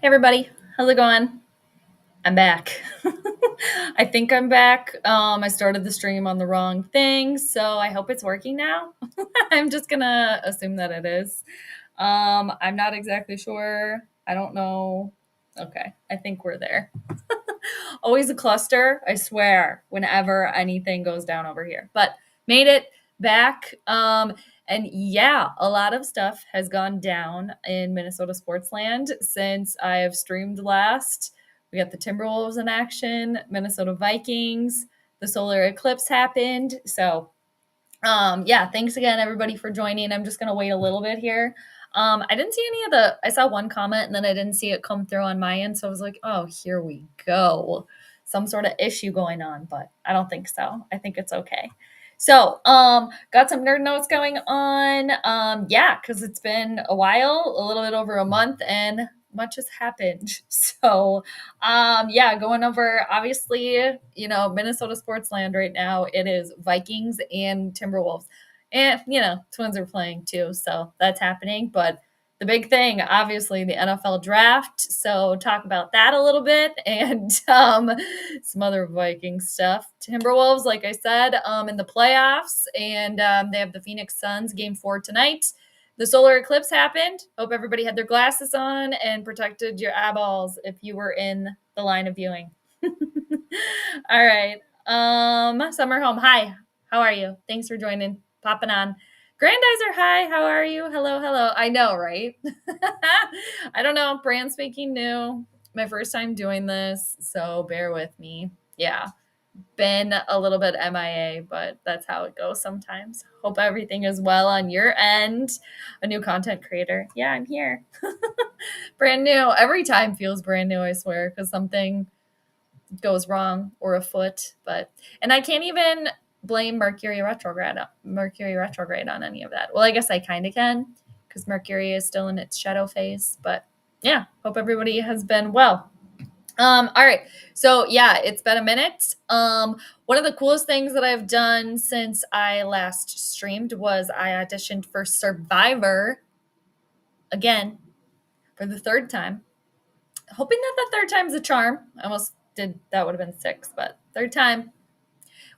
Hey everybody, how's it going? I'm back. I think I'm back. I started the stream on the wrong thing, so I hope it's working now. I'm just gonna assume that it is. I'm not exactly sure. I don't know. Okay, I think we're there. Always a cluster, I swear, whenever anything goes down over here. But made it back. And yeah, a lot of stuff has gone down in Minnesota sports land since I have streamed last. We got the Timberwolves in action, Minnesota Vikings, the solar eclipse happened. So yeah, thanks again everybody for joining. I'm just gonna wait a little bit here. I didn't see any of I saw one comment and then I didn't see it come through on my end. So I was like, oh, here we go. Some sort of issue going on, but I don't think so. I think it's okay. So, got some nerd notes going on. Yeah, because it's been a while, a little bit over a month, and much has happened. So, yeah, going over obviously, Minnesota sports land right now. It is Vikings and Timberwolves. And, Twins are playing too. So that's happening. But the big thing, obviously, the NFL draft. So talk about that a little bit and some other Viking stuff. Timberwolves, like I said, in the playoffs. And they have the Phoenix Suns game 4 tonight. The solar eclipse happened. Hope everybody had their glasses on and protected your eyeballs if you were in the line of viewing. All right. Summer Home. Hi. How are you? Thanks for joining. Popping on. Grandizer, hi. How are you? Hello, hello. I know, right? I don't know. Brand speaking new. My first time doing this, so bear with me. Yeah. Been a little bit MIA, but that's how it goes sometimes. Hope everything is well on your end. A new content creator. Yeah, I'm here. Brand new. Every time feels brand new, I swear, because something goes wrong or afoot. And I can't even blame Mercury retrograde on any of that. Well, I guess I kind of can because Mercury is still in its shadow phase. But yeah, hope everybody has been well. All right. So yeah, it's been a minute. One of the coolest things that I've done since I last streamed was I auditioned for Survivor again for the third time. Hoping that the third time's a charm. I almost did, that would have been 6, but third time.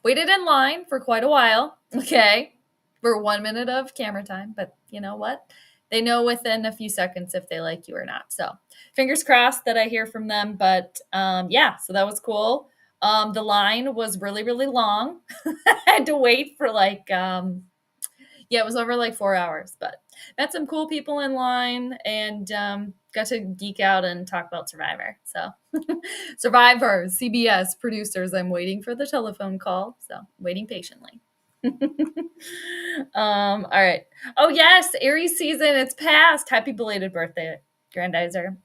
Waited in line for quite a while, okay, for 1 minute of camera time, but you know what? They know within a few seconds if they like you or not. So fingers crossed that I hear from them. But yeah, so that was cool. The line was really, really long. I had to wait for yeah, it was over like 4 hours, but met some cool people in line and got to geek out and talk about Survivor. So Survivor, CBS producers, I'm waiting for the telephone call. So waiting patiently. All right. Oh yes, Aries season, it's past. Happy belated birthday, Grandizer.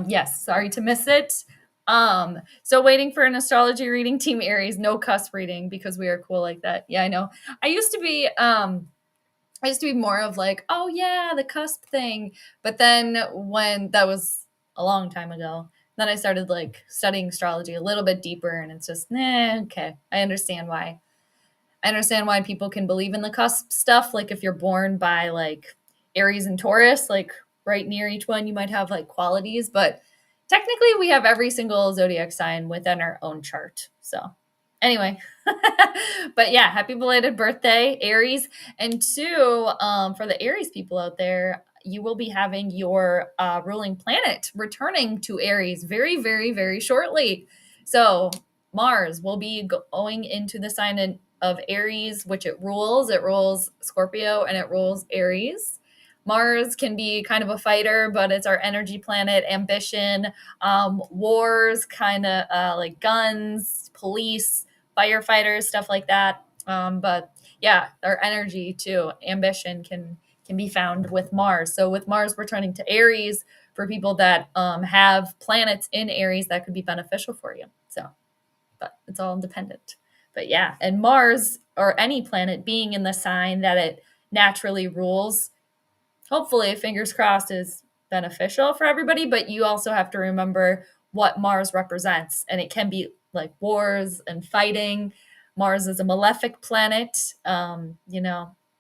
Yes, sorry to miss it. So waiting for an astrology reading, Team Aries, no cuss reading because we are cool like that. Yeah, I know. I used to be more of like, oh yeah, the cusp thing. But then when that was a long time ago, then I started like studying astrology a little bit deeper and it's just, okay. I understand why. People can believe in the cusp stuff. Like if you're born by like Aries and Taurus, like right near each one, you might have like qualities, but technically we have every single zodiac sign within our own chart. So anyway, but yeah, happy belated birthday, Aries. And 2, for the Aries people out there, you will be having your ruling planet returning to Aries very, very, very shortly. So Mars will be going into the sign of Aries, which it rules. It rules Scorpio and it rules Aries. Mars can be kind of a fighter, but it's our energy planet, ambition, wars, kind of like guns, police, firefighters, stuff like that. But yeah, our energy too, ambition can be found with Mars. So with Mars returning to Aries, for people that have planets in Aries, that could be beneficial for you. So, but it's all independent. But yeah, and Mars or any planet being in the sign that it naturally rules, hopefully, fingers crossed, is beneficial for everybody. But you also have to remember what Mars represents. And it can be like wars and fighting. Mars is a malefic planet,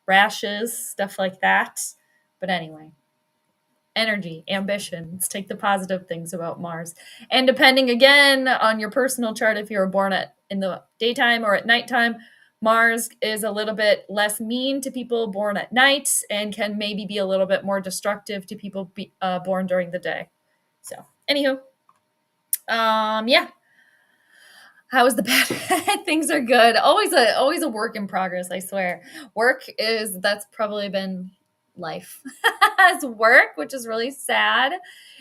rashes, stuff like that. But anyway. energy, ambition. Let's take the positive things about Mars. And depending again on your personal chart, if you were born in the daytime or at nighttime, Mars is a little bit less mean to people born at night and can maybe be a little bit more destructive to people born during the day. So, anywho, yeah. How is the bad? Things are good. Always a work in progress, I swear. That's probably been life. It's work, which is really sad.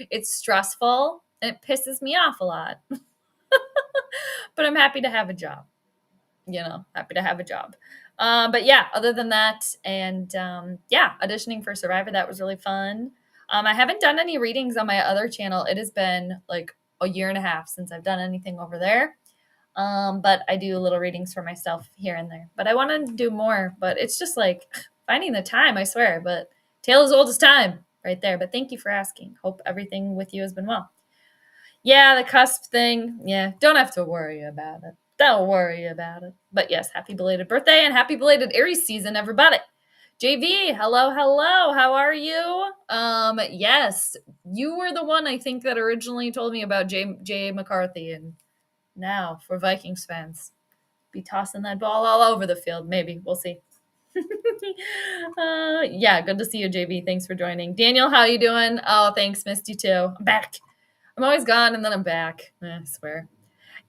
It's stressful and it pisses me off a lot. But I'm happy to have a job. Happy to have a job. But yeah, other than that, and yeah, auditioning for Survivor, that was really fun. I haven't done any readings on my other channel. It has been like a year and a half since I've done anything over there. But I do little readings for myself here and there. But I want to do more, but it's just like finding the time, I swear. But tale as old as time right there. But thank you for asking. Hope everything with you has been well. Yeah, the cusp thing. Yeah, don't have to worry about it. Don't worry about it. But yes, happy belated birthday and happy belated Aries season, everybody. JV, hello. How are you? Yes, you were the one I think that originally told me about J. McCarthy, and now for Vikings fans, be tossing that ball all over the field. Maybe we'll see. Yeah, good to see you, JV. Thanks for joining. Daniel, how you doing? Oh, thanks, missed you too. I'm back. I'm always gone and then I'm back. I swear.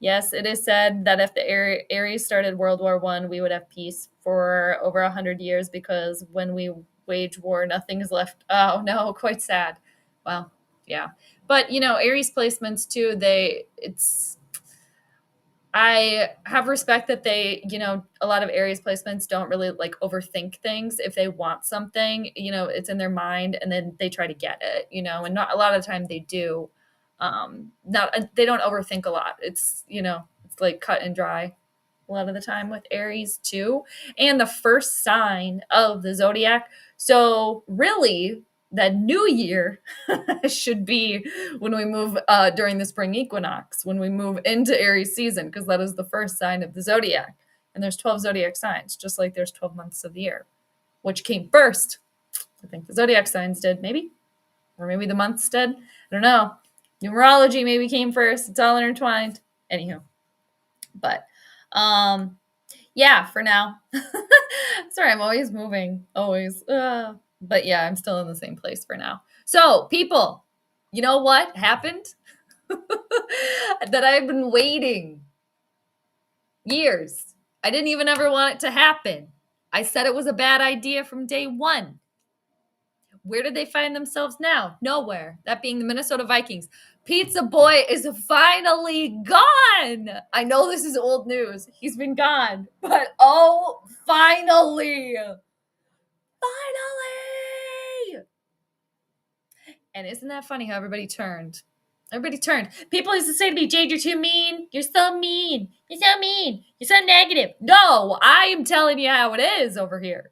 Yes, it is said that if the Aries started World War I, we would have peace for over 100 years, because when we wage war, nothing is left. Oh, no, quite sad. Well, yeah. But, Aries placements too, I have respect that they, a lot of Aries placements don't really like overthink things. If they want something, it's in their mind and then they try to get it, and not a lot of the time they do. They don't overthink a lot. It's like cut and dry a lot of the time with Aries too. And the first sign of the zodiac. So really that new year should be when we move during the spring equinox, when we move into Aries season, because that is the first sign of the zodiac. And there's 12 zodiac signs, just like there's 12 months of the year. Which came first? I think the zodiac signs did, maybe. Or maybe the months did. I don't know. Numerology maybe came first. It's all intertwined. Anywho. But yeah, for now. Sorry, I'm always moving. Always. But yeah, I'm still in the same place for now. So, people, you know what happened? That I've been waiting years. I didn't even ever want it to happen. I said it was a bad idea from day one. Where did they find themselves now? Nowhere. That being the Minnesota Vikings. Pizza Boy is finally gone. I know this is old news. He's been gone. But oh, finally. Finally. And isn't that funny how everybody turned? Everybody turned. People used to say to me, Jade, you're too mean. You're so mean. You're so mean. You're so negative. No, I am telling you how it is over here.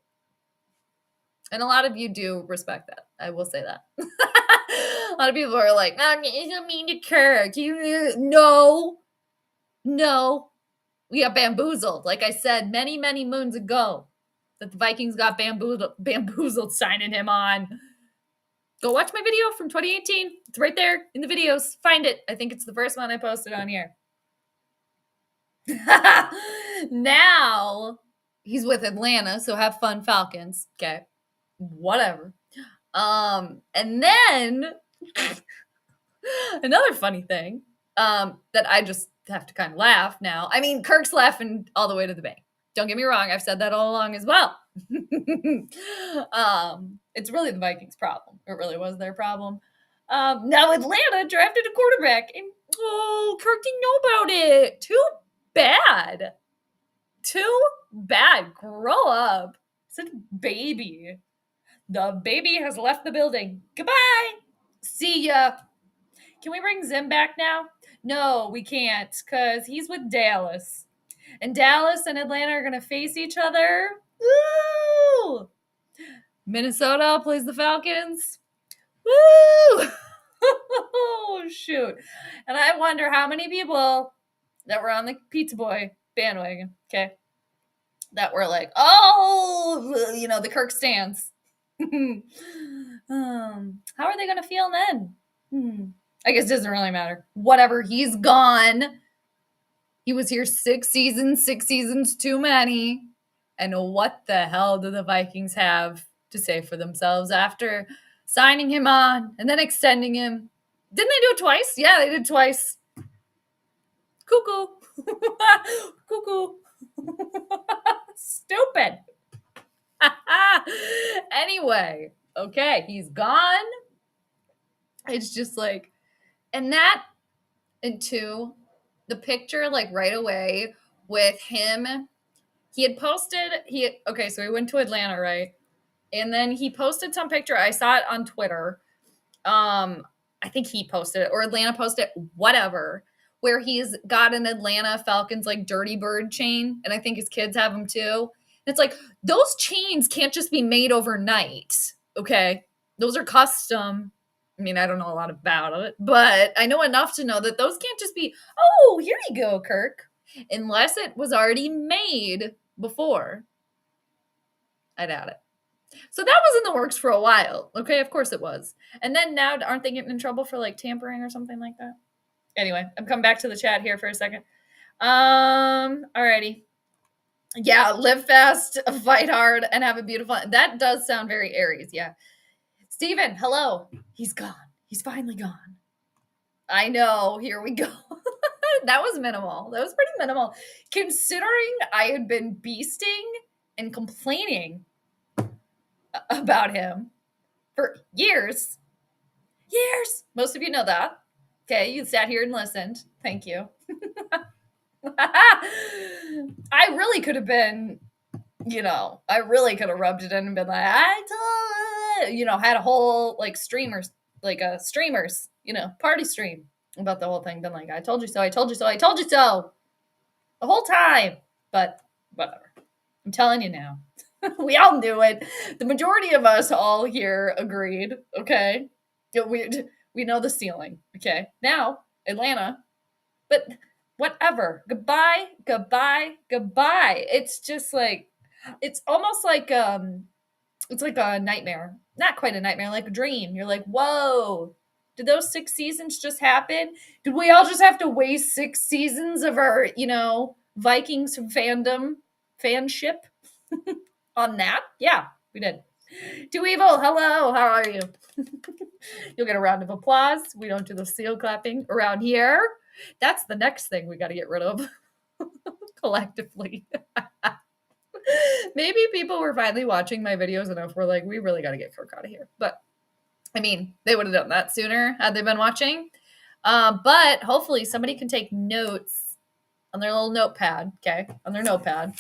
And a lot of you do respect that. I will say that. A lot of people are like, oh, you don't mean to Kirk. No. We got bamboozled. Like I said many, many moons ago, that the Vikings got bamboozled signing him on. Go watch my video from 2018. It's right there in the videos. Find it. I think it's the first one I posted on here. Now, he's with Atlanta, so have fun, Falcons. Okay. Whatever. And then another funny thing that I just have to kind of laugh now. I mean, Kirk's laughing all the way to the bank. Don't get me wrong. I've said that all along as well. It's really the Vikings' problem. It really was their problem. Now Atlanta drafted a quarterback, and Kirk didn't know about it. Too bad. Grow up. Such a baby. The baby has left the building. Goodbye. See ya. Can we bring Zim back now? No, we can't, because he's with Dallas. And Dallas and Atlanta are going to face each other. Woo! Minnesota plays the Falcons. Woo! Oh, shoot. And I wonder how many people that were on the Pizza Boy bandwagon, okay, that were like, oh, the Kirk stands. How are they going to feel then? I guess it doesn't really matter. Whatever, he's gone. He was here 6 seasons too many. And what the hell do the Vikings have to say for themselves after signing him on and then extending him? Didn't they do it twice? Yeah, they did twice. Cuckoo. Cuckoo. Stupid. Anyway, okay, he's gone. It's just like, and that, and two, the picture, like right away with him, he had posted, okay, so he went to Atlanta, right? And then he posted some picture. I saw it on Twitter. I think he posted it or Atlanta posted it, whatever, where he's got an Atlanta Falcons like dirty bird chain. And I think his kids have them too. And it's like, those chains can't just be made overnight. Okay. Those are custom. I mean, I don't know a lot about it, but I know enough to know that those can't just be, oh, here you go, Kirk. Unless it was already made before. I doubt it. So that was in the works for a while. Okay, of course it was. And then now, aren't they getting in trouble for like tampering or something like that? Anyway, I'm coming back to the chat here for a second. Alrighty. Yeah, live fast, fight hard, and have a beautiful. That does sound very Aries. Yeah. Steven, hello. He's gone. He's finally gone. I know. Here we go. That was minimal. That was pretty minimal. Considering I had been beasting and complaining about him for years. Most of you know that. Okay, you sat here and listened. Thank you. I really could have been, I really could have rubbed it in and been like, had a whole like streamers, party stream about the whole thing. Been like, I told you so, I told you so, I told you so the whole time. But whatever. I'm telling you now. We all knew it. The majority of us all here agreed. Okay. We know the ceiling. Okay. Now, Atlanta. But whatever. Goodbye. It's just like, it's almost like, it's like a nightmare. Not quite a nightmare, like a dream. You're like, whoa. Did those 6 seasons just happen? Did we all just have to waste 6 seasons of our, Vikings fanship? On that? Yeah, we did. Too Evil, hello, how are you? You'll get a round of applause. We don't do the seal clapping around here. That's the next thing we got to get rid of collectively. Maybe people were finally watching my videos enough. We're like, we really got to get Kirk out of here. But, I mean, they would have done that sooner had they been watching. But hopefully somebody can take notes on their little notepad, okay, on their notepad.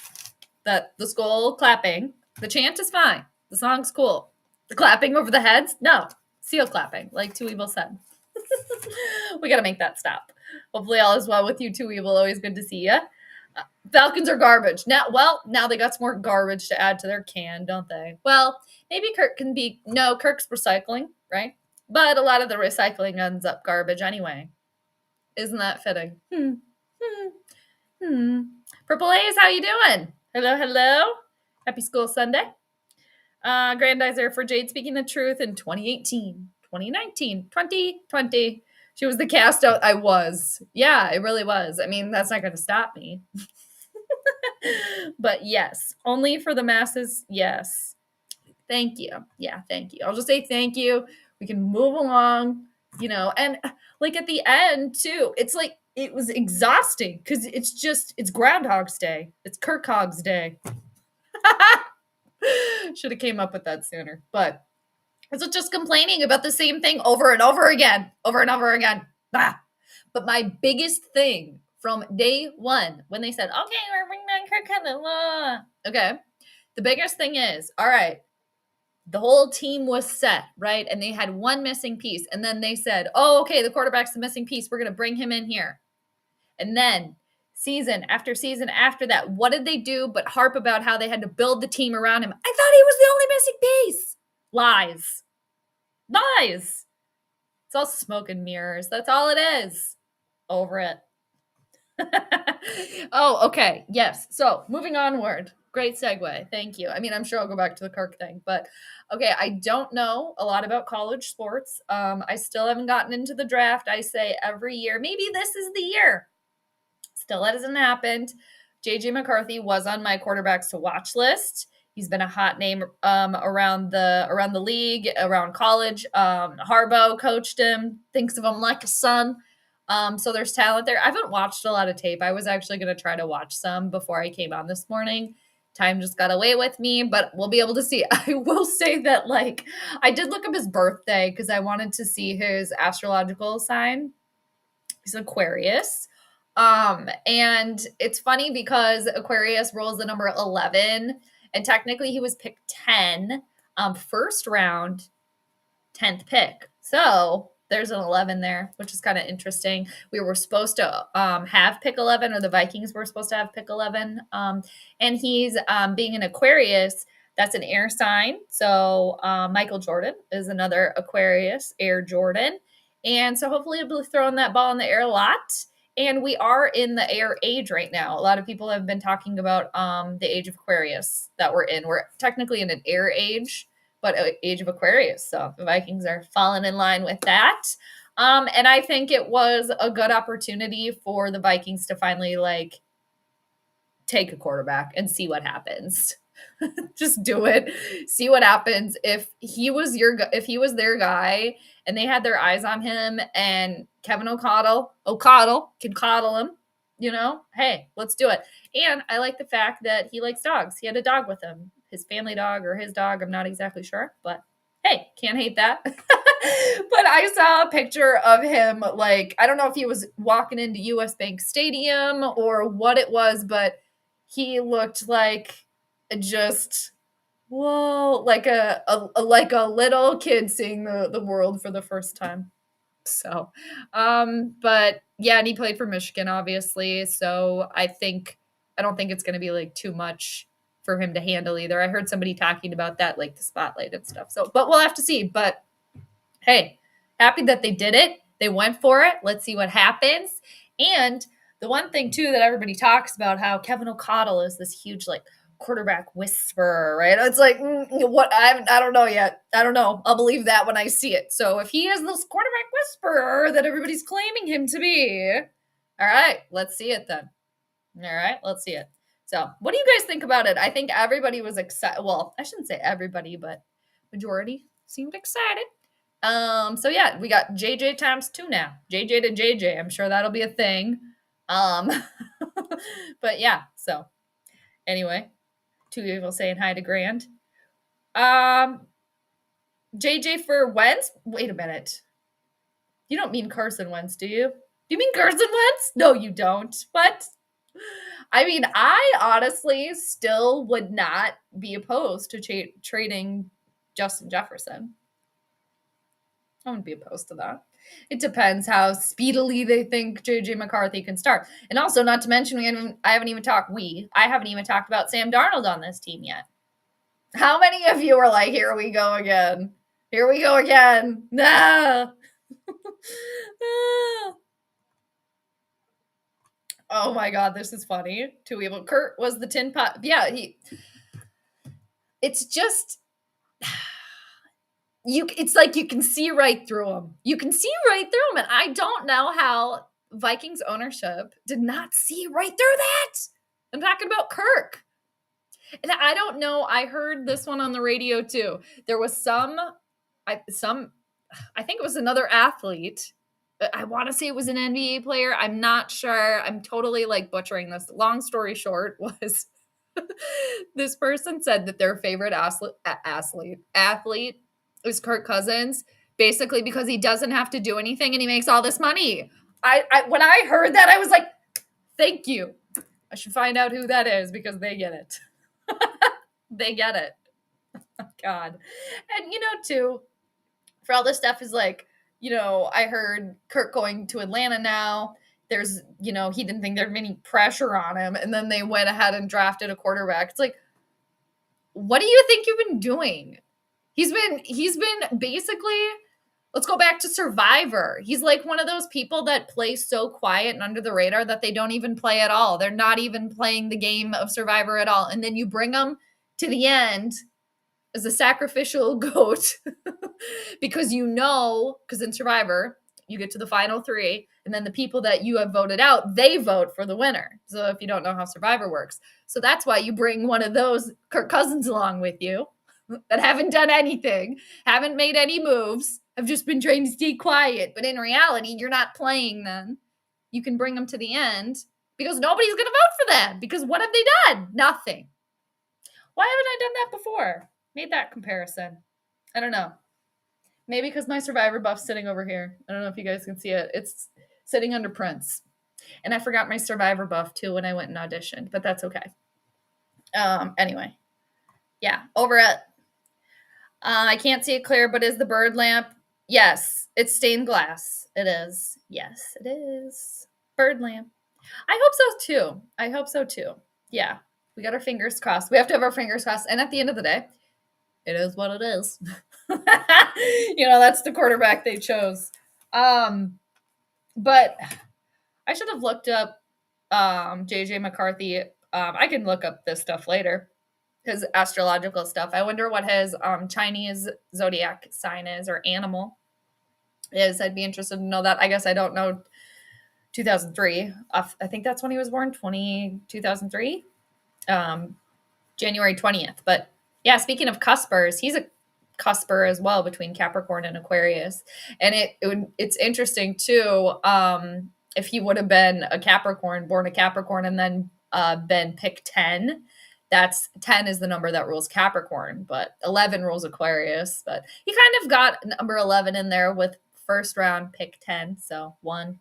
That the skull clapping, the chant is fine. The song's cool. The clapping over the heads, no. Seal clapping, like Too Evil said. We got to make that stop. Hopefully all is well with you, Too Evil. Always good to see you. Falcons are garbage. Now they got some more garbage to add to their can, don't they? Well, maybe Kirk can be, no, Kirk's recycling, right? But a lot of the recycling ends up garbage anyway. Isn't that fitting? Purple A's, how you doing? Hello. Happy School Sunday. Grandizer for Jade speaking the truth in 2018, 2019, 2020. She was the cast out. I was. Yeah, it really was. I mean, that's not going to stop me. But yes, only for the masses. Yes. Thank you. Yeah, thank you. I'll just say thank you. We can move along, and like at the end too, it's like, it was exhausting because it's Groundhog's Day. It's Kirk Hog's Day. Should have came up with that sooner. But it's just complaining about the same thing over and over again. Ah. But my biggest thing from day one, when they said, okay, we're bringing back Kirk Cousins. Okay. The biggest thing is, all right, the whole team was set, right? And they had one missing piece. And then they said, oh, okay, the quarterback's the missing piece. We're going to bring him in here. And then season after season after that, what did they do but harp about how they had to build the team around him? I thought he was the only missing piece. Lies. It's all smoke and mirrors. That's all it is. Over it. Oh, okay. Yes. So moving onward. Great segue. Thank you. I mean, I'm sure I'll go back to the Kirk thing, but okay, I don't know a lot about college sports. I still haven't gotten into the draft. I say every year, maybe this is the year. Still hasn't happened. JJ McCarthy was on my quarterbacks to watch list. He's been a hot name around the league, around college. Harbaugh coached him, thinks of him like a son. So there's talent there. I haven't watched a lot of tape. I was actually going to try to watch some before I came on this morning. Time just got away with me, but we'll be able to see. I will say that, like, I did look up his birthday because I wanted to see his astrological sign. He's Aquarius. And it's funny because Aquarius rolls the number 11, and technically he was picked 10, first round, 10th pick. So there's an 11 there, which is kind of interesting. We were supposed to have pick 11, or the Vikings were supposed to have pick 11. And he's being an Aquarius, that's an air sign. So Michael Jordan is another Aquarius, Air Jordan. And so hopefully he'll be throwing that ball in the air a lot. And we are in the air age right now. A lot of people have been talking about the age of Aquarius that we're in. We're technically in an air age, but age of Aquarius. So the Vikings are falling in line with that. And I think it was a good opportunity for the Vikings to finally, like, take a quarterback and see what happens. Just do it. See what happens. If he was their guy and they had their eyes on him, and Kevin O'Connell can coddle him, hey, let's do it. And I like the fact that he likes dogs. He had a dog with him, his family dog or his dog. I'm not exactly sure, but hey, can't hate that. But I saw a picture of him, like, I don't know if he was walking into US Bank Stadium or what it was, but he looked like just, whoa, like a little kid seeing the world for the first time. So, but yeah, and he played for Michigan, obviously. So I don't think it's going to be like too much for him to handle either. I heard somebody talking about that, like the spotlight and stuff. So, but we'll have to see. But hey, happy that they did it. They went for it. Let's see what happens. And the one thing too that everybody talks about, how Kevin O'Connell is this huge, like, quarterback whisperer, right? It's like, what? I don't know yet. I don't know. I'll believe that when I see it. So if he is this quarterback whisperer that everybody's claiming him to be, all right, let's see it then. All right, let's see it. So what do you guys think about it? I think everybody was excited. Well, I shouldn't say everybody, but majority seemed excited. So yeah, we got JJ times 2 now. JJ to JJ. I'm sure that'll be a thing. But yeah, so anyway, 2 people saying hi to Grand. JJ for Wentz? Wait a minute. You don't mean Carson Wentz, do you? Do you mean Carson Wentz? No, you don't. What? I mean, I honestly still would not be opposed to trading Justin Jefferson. I wouldn't be opposed to that. It depends how speedily they think JJ McCarthy can start. And also, not to mention, I haven't even talked about Sam Darnold on this team yet. How many of you are like, here we go again? Here we go again. No. Oh my God, this is funny. 2 people. Kurt was the tin pot. Yeah, it's just, it's like you can see right through him. You can see right through him. And I don't know how Vikings ownership did not see right through that. I'm talking about Kirk. And I don't know. I heard this one on the radio too. There was I think it was another athlete. I want to say it was an NBA player. I'm not sure. I'm totally, like, butchering this. Long story short was this person said that their favorite athlete is Kirk Cousins, basically because he doesn't have to do anything and he makes all this money. When I heard that, I was like, thank you. I should find out who that is because they get it. They get it. God. And, too, for all this stuff is like, I heard Kirk going to Atlanta now. There's, he didn't think there'd be any pressure on him. And then they went ahead and drafted a quarterback. It's like, what do you think you've been doing? He's been basically Let's go back to Survivor. He's like one of those people that play so quiet and under the radar that they don't even play at all. They're not even playing the game of Survivor at all. And then you bring them to the end as a sacrificial goat because because in Survivor, you get to the final 3, and then the people that you have voted out, they vote for the winner. So if you don't know how Survivor works. So that's why you bring one of those Kirk Cousins along with you that haven't done anything, haven't made any moves, have just been trying to stay quiet. But in reality, you're not playing then. You can bring them to the end because nobody's going to vote for them. Because what have they done? Nothing. Why haven't I done that before? Made that comparison. I don't know. Maybe because my Survivor buff's sitting over here. I don't know if you guys can see it. It's sitting under Prince. And I forgot my Survivor buff too when I went and auditioned, but that's okay. Anyway. Yeah, over it. I can't see it clear, but is the bird lamp? Yes, it's stained glass. It is. Yes, it is. Bird lamp. I hope so too. Yeah, we got our fingers crossed. We have to have our fingers crossed. And at the end of the day, it is what it is. That's the quarterback they chose. But I should have looked up JJ McCarthy. I can look up this stuff later. His astrological stuff. I wonder what his Chinese zodiac sign is or animal is. I'd be interested to know that. I guess I don't know 2003. I think that's when he was born, 2003, January 20th. But yeah, speaking of cuspers, he's a cusper as well between Capricorn and Aquarius. And it's interesting too, if he would have been born a Capricorn and then been picked 10, that's 10 is the number that rules Capricorn, but 11 rules Aquarius. But he kind of got number 11 in there with first round pick 10. So one,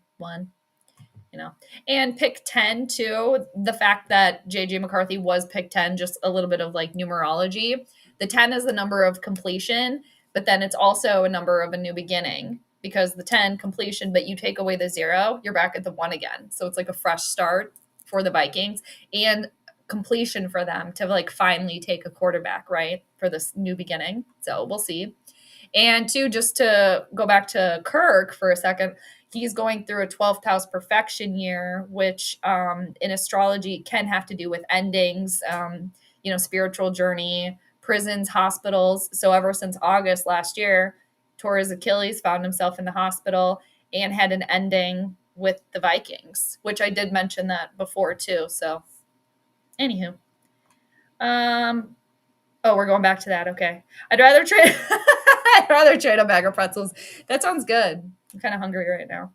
and pick 10 too. The fact that JJ McCarthy was pick 10, just a little bit of like numerology. The 10 is the number of completion, but then it's also a number of a new beginning because the 10 completion, but you take away the 0, you're back at the 1 again. So it's like a fresh start for the Vikings and completion for them to like finally take a quarterback, right? For this new beginning. So we'll see. And two, just to go back to Kirk for a second, he's going through a 12th house perfection year, which in astrology can have to do with endings, spiritual journey, prisons, hospitals. So ever since August last year, tore his Achilles, found himself in the hospital, and had an ending with the Vikings, which I did mention that before too. So anywho, we're going back to that. Okay. I'd rather trade a bag of pretzels. That sounds good. I'm kind of hungry right now.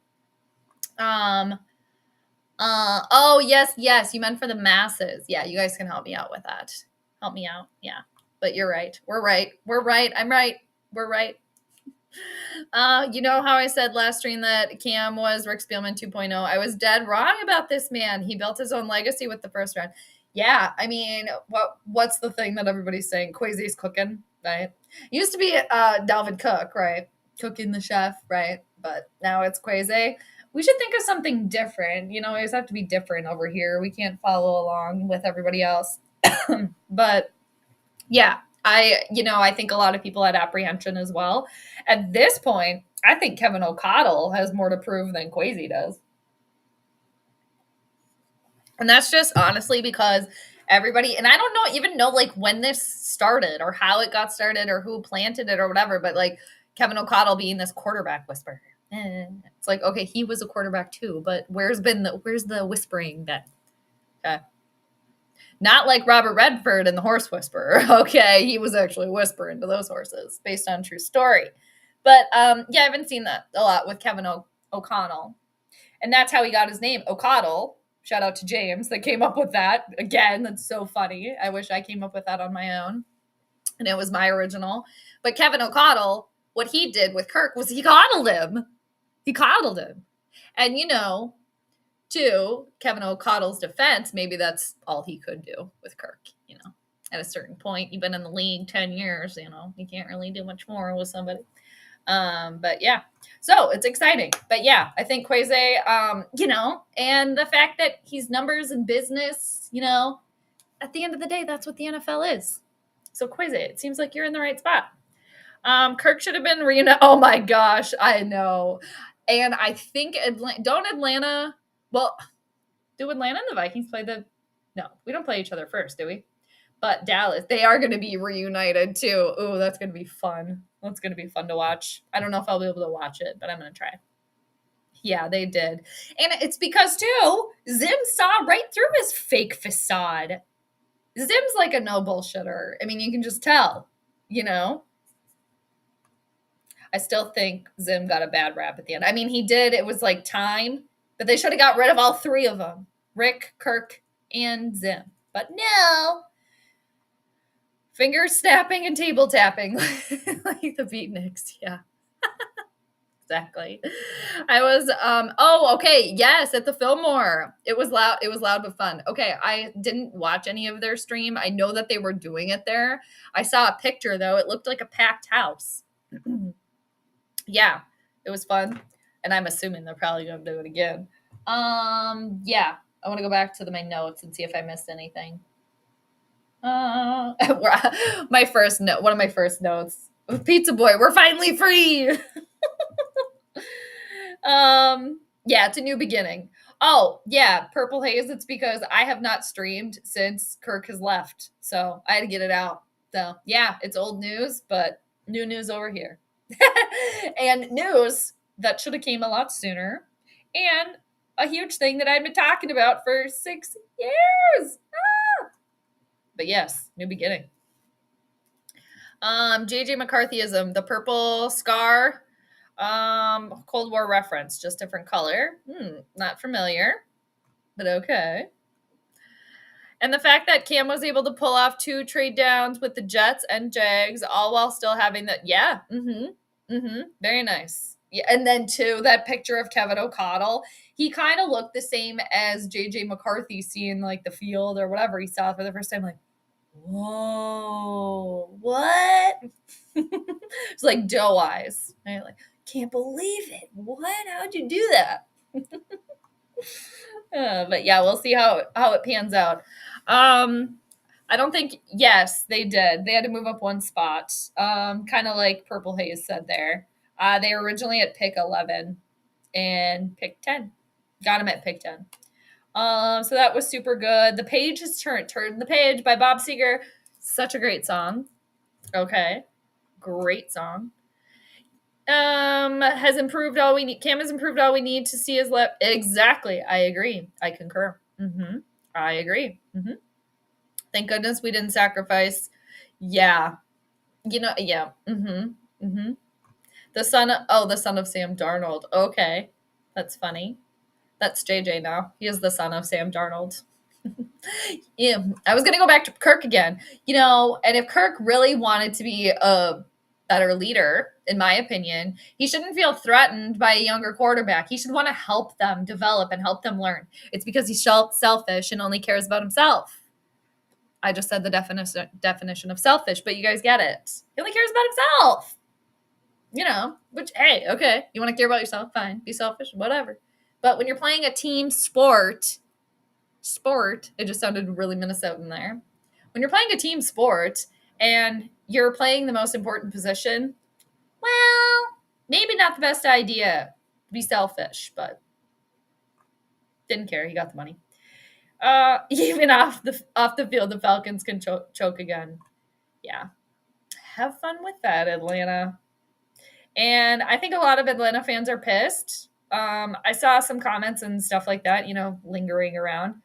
Yes. You meant for the masses. Yeah. You guys can help me out with that. Help me out. Yeah. But you're right. We're right. I'm right. We're right. You know how I said last stream that Cam was Rick Spielman 2.0? I was dead wrong about this man. He built his own legacy with the first round. Yeah, I mean, what's the thing that everybody's saying? Quasi's cooking, right? Used to be Dalvin Cook, right? Cooking the chef, right? But now it's Quasi. We should think of something different. We always have to be different over here. We can't follow along with everybody else. But yeah, I think a lot of people had apprehension as well. At this point, I think Kevin O'Connell has more to prove than Quasi does. And that's just honestly because everybody, and I don't even know like when this started or how it got started or who planted it or whatever, but like Kevin O'Connell being this quarterback whisperer. It's like, okay, he was a quarterback too, but where's the whispering then? Okay. Not like Robert Redford and the Horse Whisperer. Okay, he was actually whispering to those horses based on true story. But I haven't seen that a lot with Kevin O'Connell. And that's how he got his name, O'Connell. Shout out to James that came up with that. Again, that's so funny. I wish I came up with that on my own. And it was my original. But Kevin O'Connell, what he did with Kirk was he coddled him. And to Kevin O'Connell's defense, maybe that's all he could do with Kirk, At a certain point, you've been in the league 10 years, you can't really do much more with somebody. But yeah, so it's exciting. But yeah, I think Quasi, and the fact that he's numbers and business, at the end of the day, that's what the NFL is. So Quasi, it seems like you're in the right spot. Kirk should have been reunited. Oh my gosh, I know. And I think don't Atlanta. Well, do Atlanta and the Vikings play the? No, we don't play each other first, do we? But Dallas, they are going to be reunited too. Ooh, that's going to be fun. That's going to be fun to watch. I don't know if I'll be able to watch it, but I'm going to try. Yeah, they did. And it's because, too, Zim saw right through his fake facade. Zim's like a no bullshitter. I mean, you can just tell, you know? I still think Zim got a bad rap at the end. I mean, he did. It was like time, but they should have got rid of all three of them. Rick, Kirk, and Zim. But no. Finger snapping and table tapping like the beatniks. Yeah. Exactly. I was okay, yes, at the Fillmore. It was loud but fun. Okay, I didn't watch any of their stream. I know that they were doing it there. I saw a picture though. It looked like a packed house. Yeah, it was fun. And I'm assuming they're probably gonna do it again. Yeah. I want to go back to my notes and see if I missed anything. My first note, one of my first notes. Pizza Boy, we're finally free. Yeah, it's a new beginning. Oh, yeah, Purple Haze, it's because I have not streamed since Kirk has left. So I had to get it out. So yeah, it's old news, but new news over here. And news that should have came a lot sooner. And a huge thing that I've been talking about for 6 years. But yes, new beginning. JJ McCarthyism, the purple scar, Cold War reference, just different color. Not familiar, but okay. And the fact that Cam was able to pull off 2 trade downs with the Jets and Jags, all while still having that. Yeah, very nice. Yeah, and then too, that picture of Kevin O'Connell, he kind of looked the same as JJ McCarthy seeing like the field or whatever he saw for the first time, like, whoa, what? It's like doe eyes. And you're like, can't believe it. What? How'd you do that? But yeah, we'll see how it pans out. I don't think, yes, they did. They had to move up 1 spot. Kind of like Purple Haze said there. They were originally at pick 11 and pick 10. Got them at pick 10. So that was super good. The Page has turned the Page by Bob Seger. Such a great song. Okay. Great song. Has improved all we need. Cam has improved all we need to see his lip. Exactly. I agree. I concur. I agree. Thank goodness we didn't sacrifice. Yeah. Yeah. The son of Sam Darnold. Okay. That's funny. That's JJ now. He is the son of Sam Darnold. Yeah. I was going to go back to Kirk again. And if Kirk really wanted to be a better leader, in my opinion, he shouldn't feel threatened by a younger quarterback. He should want to help them develop and help them learn. It's because he's selfish and only cares about himself. I just said the definition of selfish, but you guys get it. He only cares about himself. Which, hey, okay. You want to care about yourself? Fine. Be selfish, whatever. But when you're playing a team sport, it just sounded really Minnesotan there. When you're playing a team sport and you're playing the most important position, well, maybe not the best idea to be selfish, but didn't care. He got the money. Even off the field, the Falcons can choke again. Yeah. Have fun with that, Atlanta. And I think a lot of Atlanta fans are pissed. I saw some comments and stuff like that, lingering around.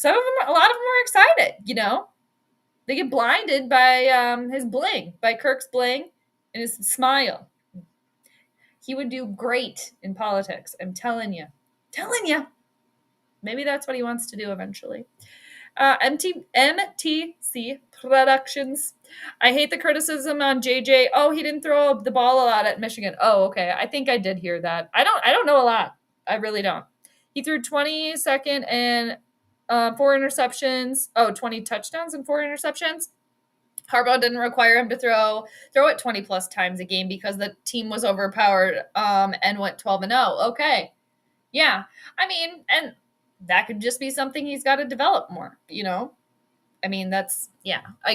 A lot of them are excited, They get blinded by his bling, by Kirk's bling and his smile. He would do great in politics. I'm telling you. Maybe that's what he wants to do eventually. MTC Productions. I hate the criticism on JJ. Oh, he didn't throw the ball a lot at Michigan. Oh, okay. I think I did hear that. I don't know a lot. I really don't. He threw 22nd and 4 interceptions. 20 touchdowns and 4 interceptions. Harbaugh didn't require him to throw it 20 plus times a game because the team was overpowered and went 12-0. Okay. Yeah. I mean, and that could just be something he's got to develop more, I I mean, I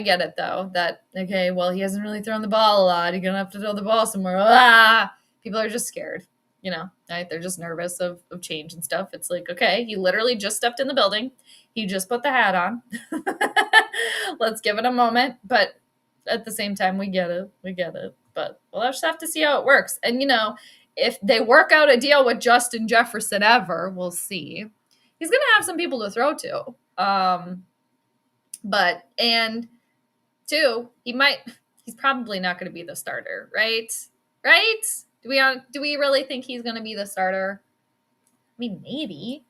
get it though. That, okay, well, he hasn't really thrown the ball a lot. He's going to have to throw the ball somewhere. People are just scared, right? They're just nervous of change and stuff. It's like, okay, he literally just stepped in the building. He just put the hat on. Let's give it a moment. But at the same time, we get it. But we'll just have to see how it works. And, if they work out a deal with Justin Jefferson ever, we'll see. He's going to have some people to throw to. And two, he's probably not going to be the starter, right? Right? Do we really think he's going to be the starter? I mean, maybe.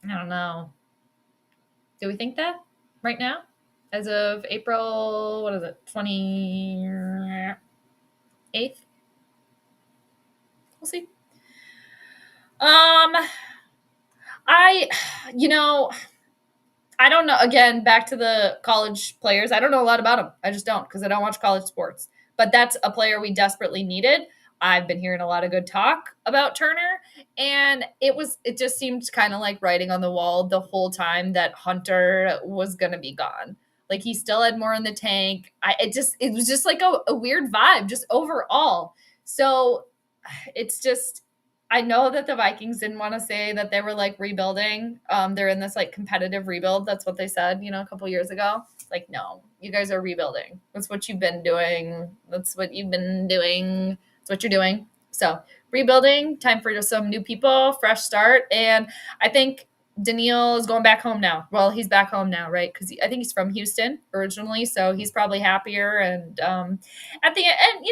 I don't know. Do we think that right now? As of April, what is it? 28th? We'll see. I don't know. Again, back to the college players. I don't know a lot about them. I just don't, because I don't watch college sports. But that's a player we desperately needed. I've been hearing a lot of good talk about Turner, and it just seemed kind of like writing on the wall the whole time that Hunter was going to be gone. Like, he still had more in the tank. It was just like a weird vibe just overall. So it's just, I know that the Vikings didn't want to say that they were like rebuilding. They're in this like competitive rebuild. That's what they said, a couple years ago. Like, no, you guys are rebuilding. That's what you've been doing. That's what you're doing. So rebuilding, time for just some new people, fresh start. And I think Daniil is going back home now. Well, he's back home now, right? Because I think he's from Houston originally. So he's probably happier. And at the end,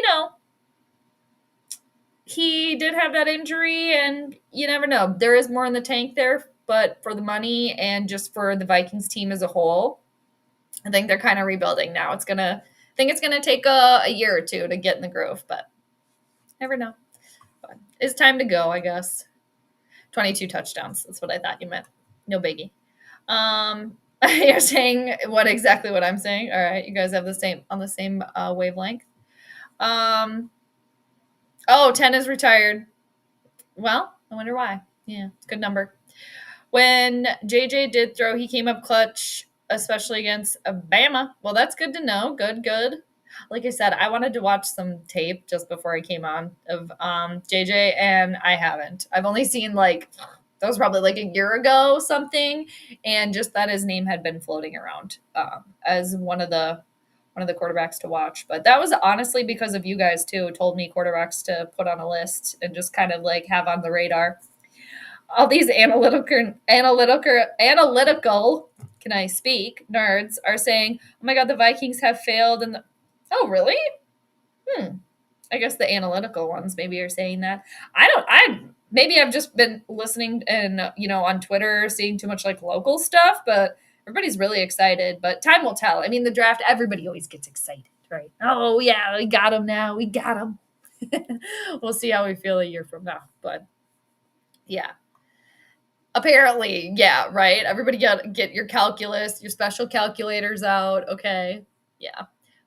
he did have that injury, and you never know. There is more in the tank there, but for the money and just for the Vikings team as a whole, I think they're kind of rebuilding now. I think it's gonna take a year or two to get in the groove, but never know. But it's time to go, I guess. 22 touchdowns. That's what I thought you meant. No biggie. You're saying exactly what I'm saying. All right, you guys have the same wavelength. 10 is retired. Well, I wonder why. Yeah, it's a good number. When JJ did throw, he came up clutch, especially against Bama. Well, that's good to know. Good. Like I said, I wanted to watch some tape just before I came on of JJ, and I haven't. I've only seen that was probably like a year ago something, and just that his name had been floating around as one of the quarterbacks to watch. But that was honestly because of you guys too, told me quarterbacks to put on a list and just kind of like have on the radar. All these analytical, can I speak, nerds are saying, oh my God, the Vikings have failed. Oh, really? I guess the analytical ones maybe are saying that. Maybe I've just been listening and, on Twitter, seeing too much like local stuff, but everybody's really excited, but time will tell. I mean, the draft, everybody always gets excited, right? Oh, yeah, we got him now. We got him. We'll see how we feel a year from now. But, yeah. Apparently, yeah, right? Everybody get your calculus, your special calculators out. Okay, yeah.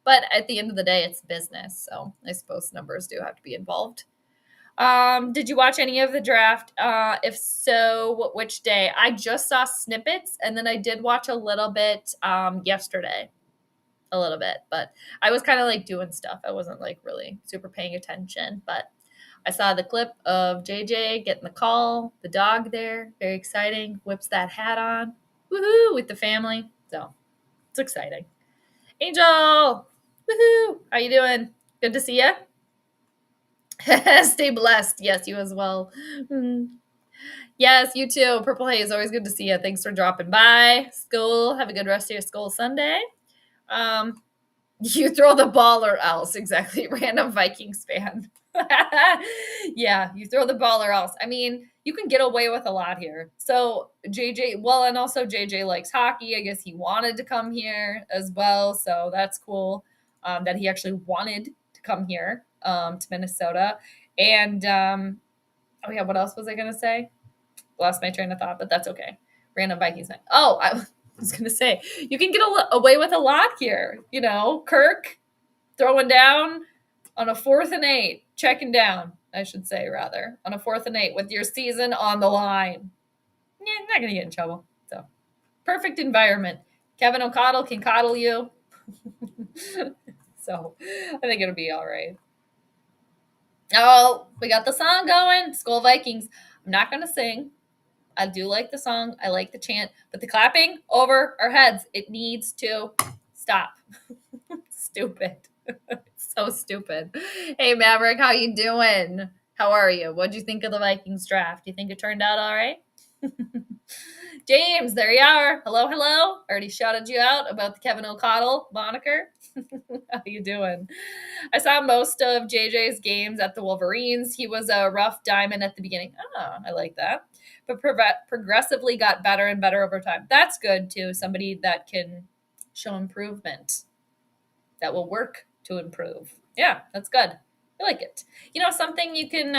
But at the end of the day, it's business, so I suppose numbers do have to be involved. Did you watch any of the draft? If so, which day? I just saw snippets, and then I did watch a little bit yesterday. A little bit, but I was kind of like doing stuff. I wasn't like really super paying attention, but I saw the clip of JJ getting the call, the dog there, very exciting, whips that hat on, woohoo, with the family. So it's exciting. Angel, woohoo, how you doing? Good to see you. Stay blessed. Yes, you as well. Yes, you too. Purple Haze, always good to see you. Thanks for dropping by. School, have a good rest of your school Sunday. You throw the ball or else. Exactly. Random Vikings fan. Yeah, you throw the ball or else. I mean, you can get away with a lot here. So JJ, and also JJ likes hockey. I guess he wanted to come here as well. So that's cool that he actually wanted to come here to Minnesota. And, what else was I going to say? Lost my train of thought, but that's okay. Random Vikings fan. Oh, I was going to say, you can get away with a lot here. Kirk throwing down on a 4th and 8, checking down, I should say, rather, on a 4th and 8 with your season on the line. Yeah, not going to get in trouble. So Perfect environment. Kevin O'Connell can coddle you. So I think it'll be all right. Oh, we got the song going. Skull Vikings. I'm not going to sing. I do like the song. I like the chant, but the clapping over our heads, it needs to stop. Stupid. So stupid. Hey Maverick, how you doing? How are you? What'd you think of the Vikings draft? You think it turned out all right? James, there you are. Hello, hello. Already shouted you out about the Kevin O'Connell moniker. How you doing? I saw most of JJ's games at the Wolverines. He was a rough diamond at the beginning. Oh, I like that. But progressively got better and better over time. That's good too. Somebody that can show improvement, that will work to improve. Yeah, that's good. I like it. You know, something you can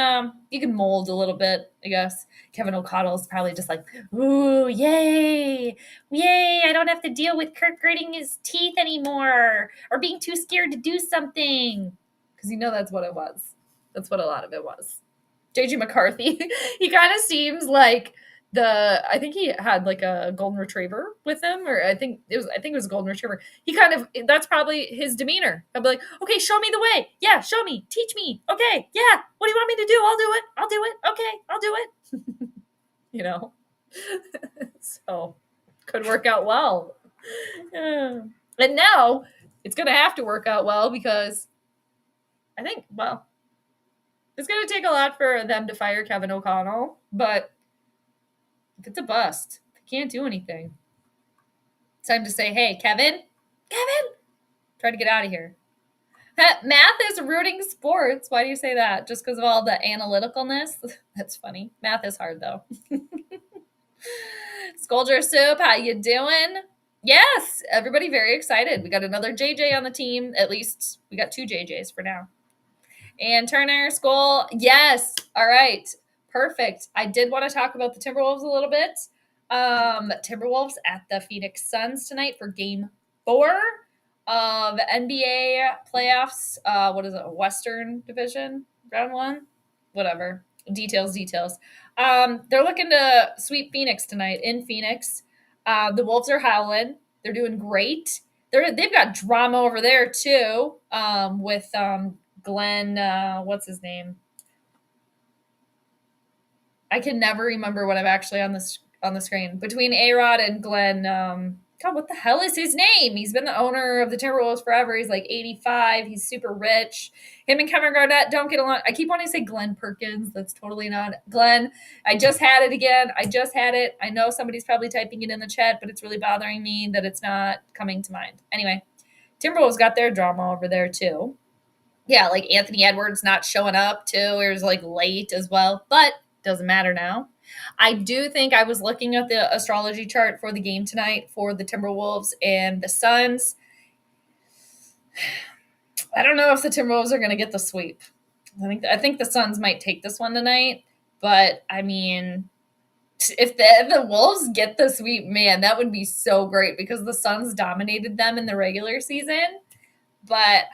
mold a little bit, I guess. Kevin O'Connell's probably just like, ooh, yay, yay! I don't have to deal with Kirk gritting his teeth anymore or being too scared to do something. Because you know that's what it was. That's what a lot of it was. JJ McCarthy, he kind of seems like I think he had like a golden retriever with him, or I think it was a golden retriever. He kind of, that's probably his demeanor. I'll be like, okay, show me the way. Yeah, show me, teach me. Okay, yeah. What do you want me to do? I'll do it. I'll do it. Okay, I'll do it. You know, so could work out well. And now it's gonna have to work out well because I think, well, it's gonna take a lot for them to fire Kevin O'Connell, but if it's a bust, they can't do anything. It's time to say, hey, Kevin, try to get out of here. Math is rooting sports. Why do you say that? Just because of all the analyticalness? That's funny. Math is hard, though. Scolger Soup, how you doing? Yes, everybody very excited. We got another JJ on the team. At least we got 2 JJs for now. And Turner, Skull, yes. All right. Perfect. I did want to talk about the Timberwolves a little bit. Timberwolves at the Phoenix Suns tonight for game 4 of NBA playoffs. What is it? Western Division, round 1? Whatever. Details. They're looking to sweep Phoenix tonight in Phoenix. The Wolves are howling. They're doing great. They've got drama over there too. With Glenn, what's his name? I can never remember what I'm actually on the screen. Between A-Rod and Glenn, God, what the hell is his name? He's been the owner of the Timberwolves forever. He's like 85. He's super rich. Him and Kevin Garnett don't get along. I keep wanting to say Glenn Perkins. That's totally not Glenn. I just had it again. I know somebody's probably typing it in the chat, but it's really bothering me that it's not coming to mind. Anyway, Timberwolves got their drama over there too. Yeah, like Anthony Edwards not showing up too. It was like late as well, but doesn't matter now. I do think I was looking at the astrology chart for the game tonight for the Timberwolves and the Suns. I don't know if the Timberwolves are going to get the sweep. I think the Suns might take this one tonight, but I mean, if the Wolves get the sweep, man, that would be so great because the Suns dominated them in the regular season. But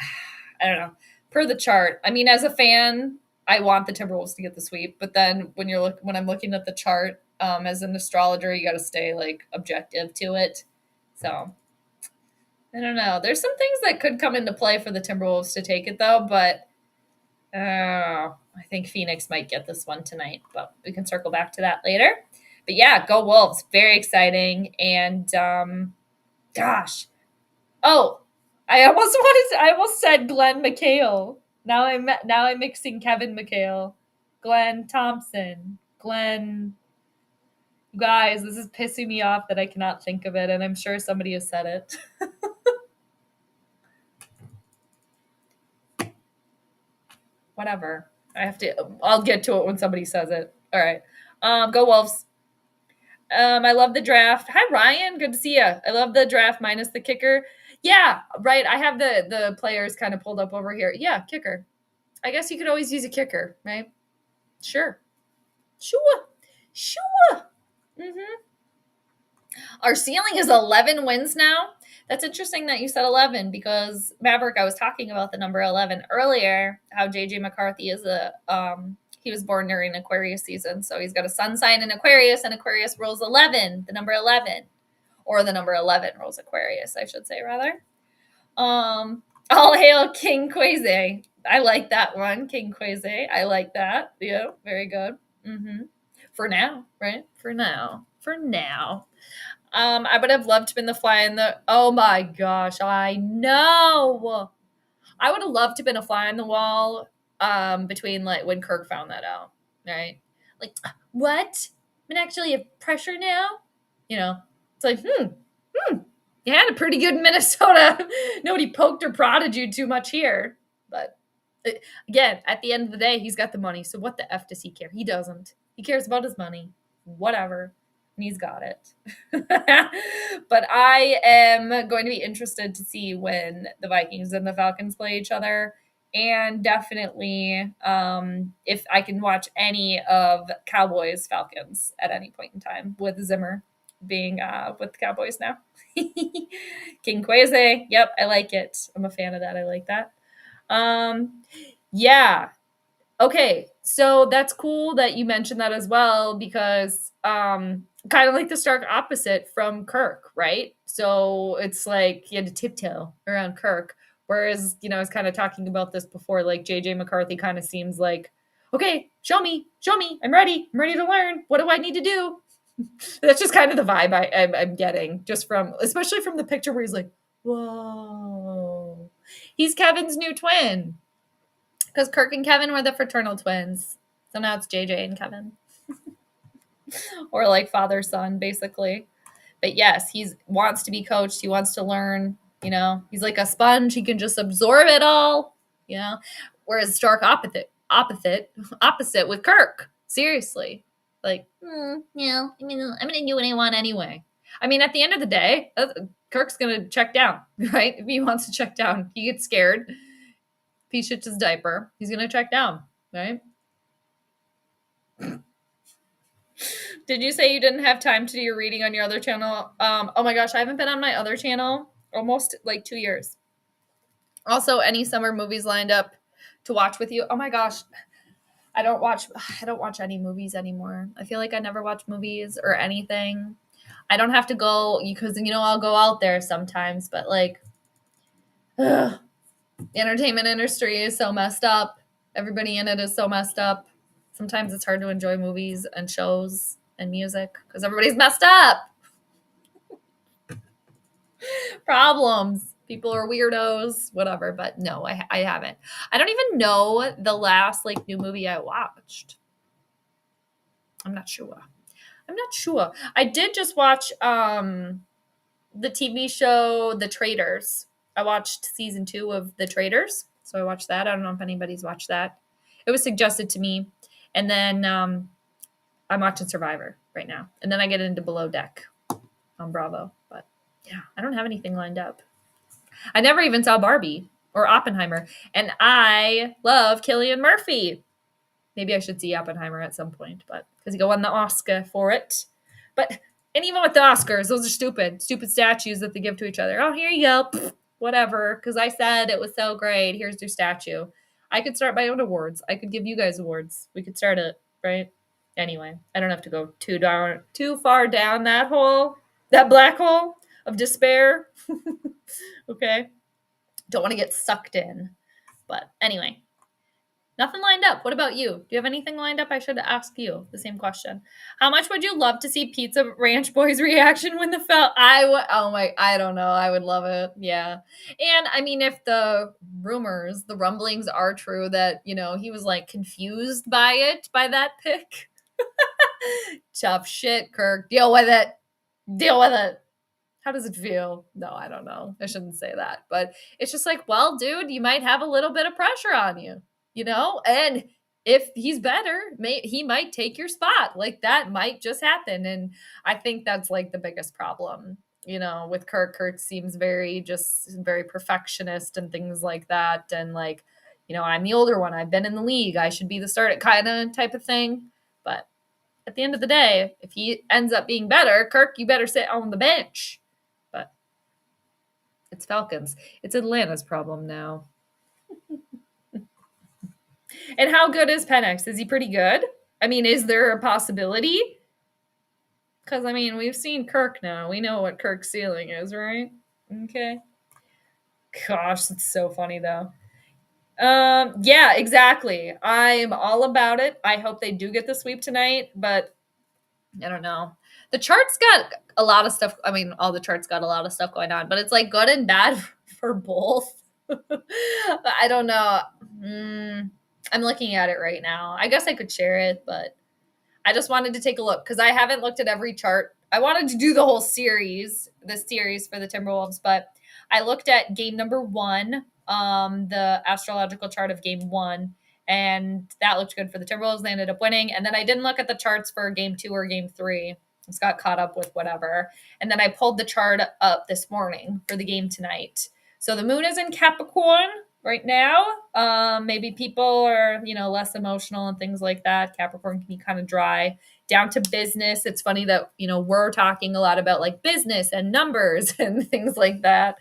I don't know. Per the chart, I mean, as a fan, I want the Timberwolves to get the sweep, but then when I'm looking at the chart, as an astrologer, you got to stay like objective to it. So I don't know. There's some things that could come into play for the Timberwolves to take it though, but I think Phoenix might get this one tonight, but we can circle back to that later. But yeah, go Wolves. Very exciting. And gosh. Oh, I almost said Glenn McHale. Now I'm mixing Kevin McHale, Glenn Thompson, Glenn. Guys, this is pissing me off that I cannot think of it, and I'm sure somebody has said it. Whatever. I'll get to it when somebody says it. All right. Go Wolves. I love the draft. Hi, Ryan. Good to see you. I love the draft minus the kicker. Yeah, right. I have the players kind of pulled up over here. Yeah, kicker. I guess you could always use a kicker, right? Sure. Mm-hmm. Our ceiling is 11 wins now. That's interesting that you said 11 because Maverick, I was talking about the number 11 earlier, how JJ McCarthy is he was born during Aquarius season. So he's got a sun sign in Aquarius, and Aquarius rules 11, the number 11. or the number 11 rules Aquarius, I should say, rather. All hail King Quasi. I like that one, King Quasi. I like that. Yeah, very good. For now, right? For now. I would have loved to been the fly in the. Oh my gosh, I know. I would have loved to been a fly on the wall. Between like when Kirk found that out, right? Like, what? I'm actually have pressure now. It's like, you had a pretty good Minnesota. Nobody poked or prodded you too much here. But again, at the end of the day, he's got the money. So what the F does he care? He doesn't. He cares about his money. Whatever. And he's got it. But I am going to be interested to see when the Vikings and the Falcons play each other. And definitely if I can watch any of Cowboys Falcons at any point in time with Zimmer being with the Cowboys now. King Quasi. Yep, I like it. I'm a fan of that. I like that. Yeah. Okay, so that's cool that you mentioned that as well because kind of like the stark opposite from Kirk, right? So it's like he had to tiptoe around Kirk. Whereas, I was kind of talking about this before, like JJ McCarthy kind of seems like, okay, show me, I'm ready to learn. What do I need to do? That's just kind of the vibe I'm getting, just especially from the picture where he's like, whoa. He's Kevin's new twin. Because Kirk and Kevin were the fraternal twins. So now it's JJ and Kevin. Or like father, son, basically. But yes, he wants to be coached. He wants to learn, He's like a sponge. He can just absorb it all, Whereas stark opposite with Kirk. Seriously. Like, I'm going to do what I want anyway. I mean, at the end of the day, Kirk's going to check down, right? If he wants to check down, he gets scared. If he shits his diaper, he's going to check down, right? Did you say you didn't have time to do your reading on your other channel? Oh my gosh, I haven't been on my other channel almost like 2 years. Also, any summer movies lined up to watch with you? Oh my gosh, I don't watch any movies anymore. I feel like I never watch movies or anything. I don't have to go because I'll go out there sometimes, but like, the entertainment industry is so messed up. Everybody in it is so messed up. Sometimes it's hard to enjoy movies and shows and music because everybody's messed up. Problems. People are weirdos, whatever. But no, I haven't. I don't even know the last new movie I watched. I'm not sure. I did just watch the TV show The Traitors. I watched season 2 of The Traitors. So I watched that. I don't know if anybody's watched that. It was suggested to me. And then I'm watching Survivor right now. And then I get into Below Deck on Bravo. But yeah, I don't have anything lined up. I never even saw Barbie or Oppenheimer. And I love Cillian Murphy. Maybe I should see Oppenheimer at some point, but because he won the Oscar for it. And even with the Oscars, those are stupid statues that they give to each other. Oh, here you go. Pfft, whatever. Because I said it was so great. Here's your statue. I could start my own awards. I could give you guys awards. We could start it, right? Anyway, I don't have to go too far down that black hole of despair. Okay. Don't want to get sucked in. But anyway, nothing lined up. What about you? Do you have anything lined up? I should ask you the same question. How much would you love to see Pizza Ranch Boy's reaction when I don't know. I would love it. Yeah. And I mean, if the rumblings are true that, he was confused by that pick. Tough shit, Kirk. Deal with it. How does it feel? No, I don't know. I shouldn't say that. But it's just well, dude, you might have a little bit of pressure on you. And if he's better, he might take your spot. That might just happen. And I think that's the biggest problem, with Kirk. Kirk seems very perfectionist and things like that. And I'm the older one. I've been in the league. I should be the starter kind of type of thing. But at the end of the day, if he ends up being better, Kirk, you better sit on the bench. But it's Falcons. It's Atlanta's problem now. And how good is Penix? Is he pretty good? I mean, is there a possibility? Because, I mean, we've seen Kirk now. We know what Kirk's ceiling is, right? Okay. Gosh, that's so funny, though. Yeah, exactly. I'm all about it. I hope they do get the sweep tonight, but I don't know. The charts got a lot of stuff. I mean, all the charts got a lot of stuff going on, but it's like good and bad for both. I don't know. I'm looking at it right now. I guess I could share it, but I just wanted to take a look because I haven't looked at every chart. I wanted to do the whole series, this series for the Timberwolves, but I looked at game number 1, the astrological chart of game 1, and that looked good for the Timberwolves. They ended up winning. And then I didn't look at the charts for game 2 or game 3. Just got caught up with whatever. And then I pulled the chart up this morning for the game tonight. So the moon is in Capricorn right now. Maybe people are, less emotional and things like that. Capricorn can be kind of dry. Down to business. It's funny that, we're talking a lot about like business and numbers and things like that.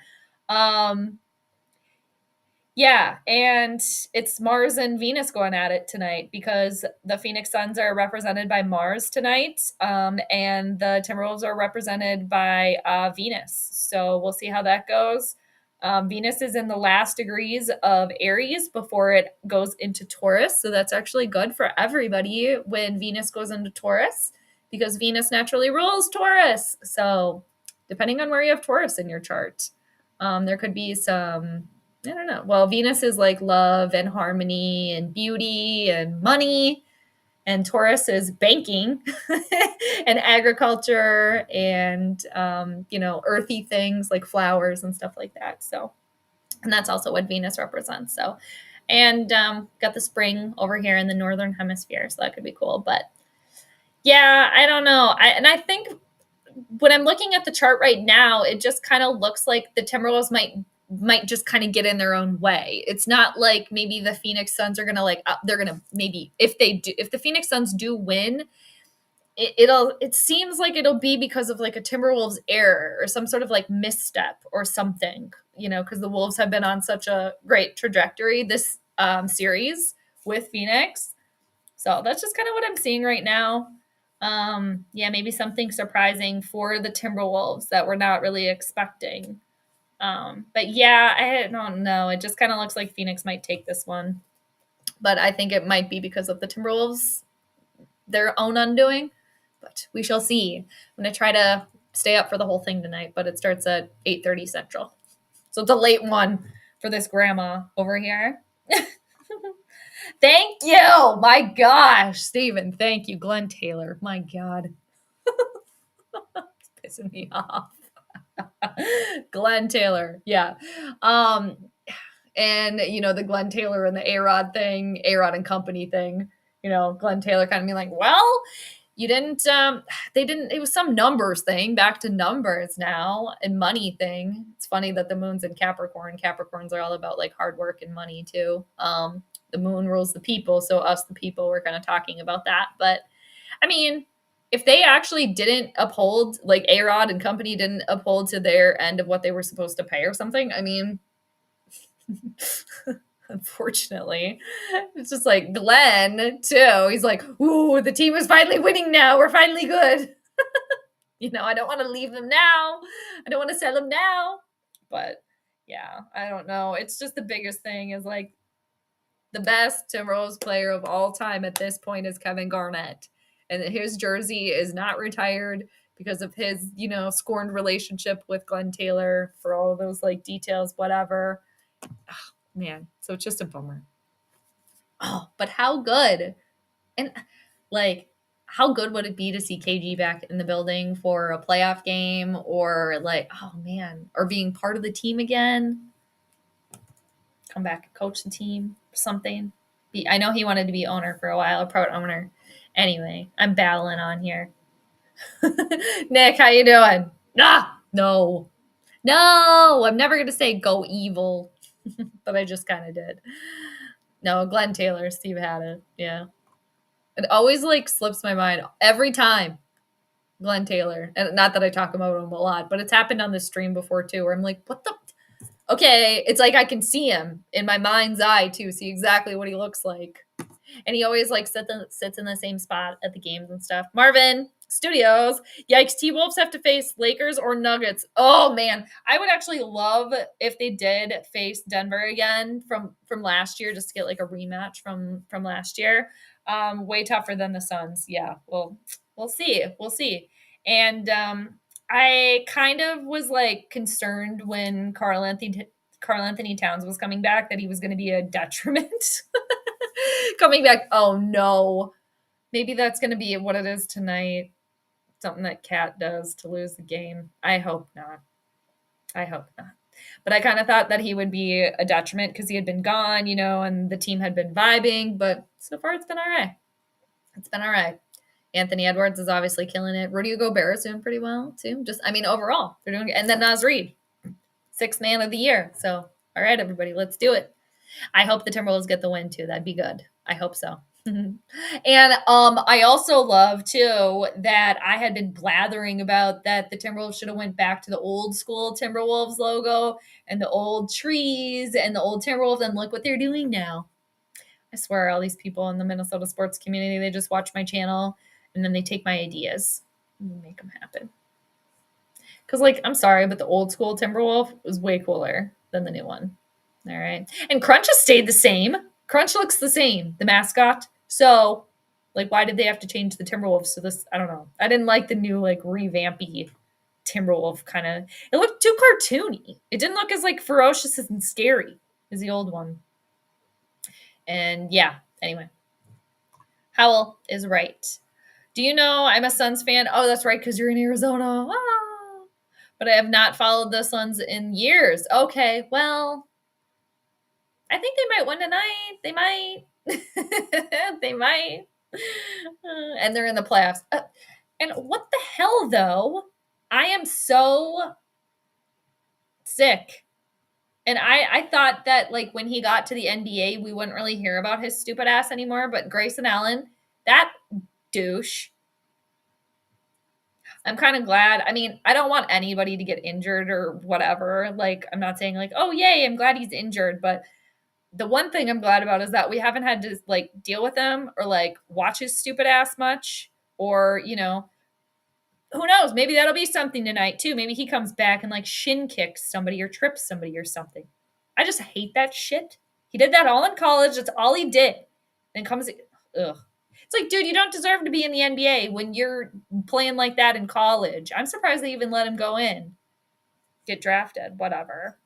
Yeah, and it's Mars and Venus going at it tonight because the Phoenix Suns are represented by Mars tonight, and the Timberwolves are represented by Venus. So we'll see how that goes. Venus is in the last degrees of Aries before it goes into Taurus. So that's actually good for everybody when Venus goes into Taurus because Venus naturally rules Taurus. So depending on where you have Taurus in your chart, there could be some, I don't know. Well, Venus is like love and harmony and beauty and money. And Taurus is banking and agriculture and, earthy things like flowers and stuff like that. So, and that's also what Venus represents. So, and got the spring over here in the northern hemisphere. So that could be cool. But yeah, I don't know. I think when I'm looking at the chart right now, it just kind of looks like the Timberwolves might just kind of get in their own way. It's not like maybe the Phoenix Suns are gonna they're gonna maybe if the Phoenix Suns do win, it seems like it'll be because of like a Timberwolves error or some sort of like misstep or something, because the Wolves have been on such a great trajectory this series with Phoenix. So that's just kind of what I'm seeing right now. Yeah, maybe something surprising for the Timberwolves that we're not really expecting. But yeah, I don't know. It just kind of looks like Phoenix might take this one. But I think it might be because of the Timberwolves, their own undoing. But we shall see. I'm going to try to stay up for the whole thing tonight, but it starts at 8:30 Central. So it's a late one for this grandma over here. Thank you. My gosh, Steven. Thank you. Glenn Taylor. My God. It's pissing me off. Glenn Taylor. Yeah. And the Glenn Taylor and the A-Rod thing, A-Rod and company thing, Glenn Taylor kind of being like, well, you didn't, it was some numbers thing, back to numbers now, and money thing. It's funny that the moon's in Capricorn. Capricorns are all about like hard work and money too. The moon rules the people. So us, the people, we're kind of talking about that. But I mean, if they actually didn't uphold, like A-Rod and company didn't uphold to their end of what they were supposed to pay or something, I mean, unfortunately, it's just like Glenn too. He's like, ooh, the team is finally winning now. We're finally good. I don't want to leave them now. I don't want to sell them now. But yeah, I don't know. It's just the biggest thing is like the best Timberwolves player of all time at this point is Kevin Garnett. And his jersey is not retired because of his, scorned relationship with Glenn Taylor for all of those like details, whatever. Oh, man. So it's just a bummer. Oh, but how good. And like, how good would it be to see KG back in the building for a playoff game or like, oh man, or being part of the team again? Come back and coach the team, something. I know he wanted to be owner for a while, a pro owner. Anyway, I'm battling on here. Nick, how you doing? No, I'm never going to say go evil, but I just kind of did. No, Glenn Taylor, Steve had it. Yeah. It always like slips my mind every time. Glenn Taylor. And not that I talk about him a lot, but it's happened on the stream before too, where I'm like, what the? Okay. It's like I can see him in my mind's eye too, see exactly what he looks like. And he always like sits in the same spot at the games and stuff. Marvin, Studios. Yikes, T-Wolves have to face Lakers or Nuggets. Oh man, I would actually love if they did face Denver again from last year, just to get like a rematch from last year. Way tougher than the Suns. Yeah, well, we'll see. We'll see. And I kind of was like concerned when Carl Anthony Towns was coming back that he was going to be a detriment coming back. Oh no. Maybe that's going to be what it is tonight. Something that Cat does to lose the game. I hope not. I hope not. But I kind of thought that he would be a detriment because he had been gone, you know, and the team had been vibing. But so far, it's been all right. It's been all right. Anthony Edwards is obviously killing it. Rudy Gobert is doing pretty well too. Just, I mean, overall, they're doing. And then Naz Reid, 6th man of the year. So, all right, everybody, let's do it. I hope the Timberwolves get the win too. That'd be good. I hope so. And I also love too that I had been blathering about that the Timberwolves should have went back to the old school Timberwolves logo and the old trees and the old Timberwolves, and look what they're doing now. I swear, all these people in the Minnesota sports community, they just watch my channel and then they take my ideas and make them happen. Because, like, I'm sorry, but the old school Timberwolf was way cooler than the new one. All right. And Crunch has stayed the same. Crunch looks the same, the mascot. So, like, why did they have to change the Timberwolves to this? I don't know. I didn't like the new, like, revampy Timberwolf kind of. It looked too cartoony. It didn't look as, like, ferocious and scary as the old one. And, yeah, anyway. Howell is right. Do you know I'm a Suns fan? Oh, that's right, because you're in Arizona. Ah. But I have not followed the Suns in years. Okay, well, I think they might win tonight. They might. They might. And they're in the playoffs. And what the hell, though? I am so sick. And I thought that, like, when he got to the NBA, we wouldn't really hear about his stupid ass anymore. But Grayson Allen, that douche. I'm kind of glad. I mean, I don't want anybody to get injured or whatever. Like, I'm not saying, like, oh, yay, I'm glad he's injured. But the one thing I'm glad about is that we haven't had to, like, deal with him or, like, watch his stupid ass much. Or, you know, who knows? Maybe that'll be something tonight, too. Maybe he comes back and, like, shin kicks somebody or trips somebody or something. I just hate that shit. He did that all in college. That's all he did. Then comes, ugh. It's like, dude, you don't deserve to be in the NBA when you're playing like that in college. I'm surprised they even let him go in. Get drafted, whatever.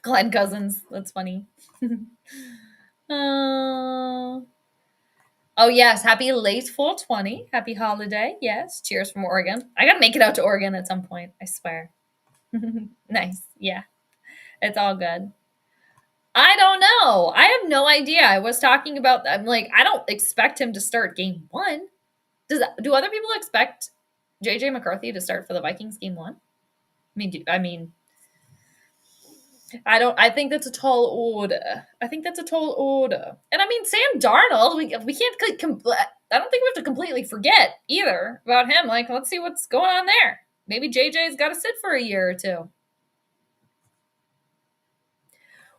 Glenn Cousins, that's funny. Oh, yes, happy late 420. Happy holiday. Yes, cheers from Oregon. I got to make it out to Oregon at some point, I swear. Nice, yeah. It's all good. I don't know. I have no idea. I was talking about, I'm like, I don't expect him to start game 1. Do other people expect JJ McCarthy to start for the Vikings game 1? I think that's a tall order. And I mean, Sam Darnold, we can't, I don't think we have to completely forget either about him. Like, let's see what's going on there. Maybe JJ's got to sit for a year or two.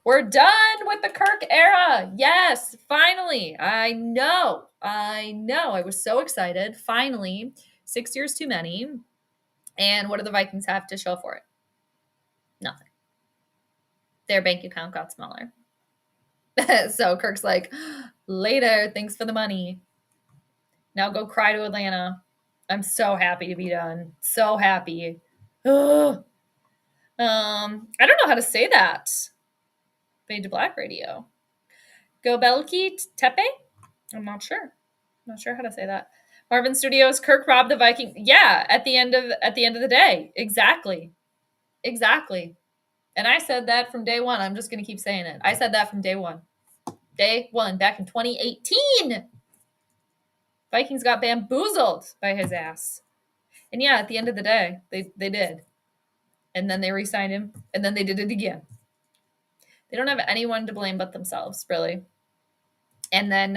We're done with the Kirk era. Yes, finally. I know. I was so excited. Finally, 6 years too many. And what do the Vikings have to show for it? Nothing. Their bank account got smaller. So Kirk's like, later, thanks for the money. Now go cry to Atlanta. I'm so happy to be done. So happy. Ugh. I don't know how to say that. Fade to Black Radio. Gobelki Tepe? I'm not sure. Not sure how to say that. Marvin Studios, Kirk robbed the Viking. Yeah, at the end of the day. Exactly. And I said that from day one. I'm just going to keep saying it. I said that from day one. Day one, back in 2018. Vikings got bamboozled by his ass. And yeah, at the end of the day, they did. And then they re-signed him. And then they did it again. They don't have anyone to blame but themselves, really. And then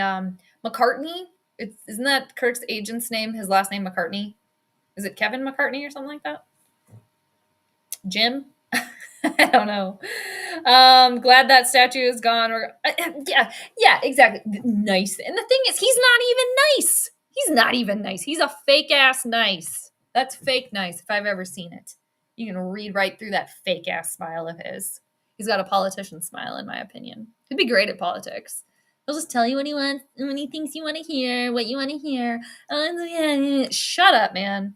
McCartney, isn't that Kirk's agent's name, his last name McCartney? Is it Kevin McCartney or something like that? Jim? I don't know. Glad that statue is gone. Yeah, exactly. Nice. And the thing is, he's not even nice. He's He's not even nice. He's a fake ass nice. That's fake nice if I've ever seen it. You can read right through that fake ass smile of his. He's got a politician smile, in my opinion. He'd be great at politics. He'll just tell you what he wants, when he thinks you want to hear, what you want to hear. Shut up, man.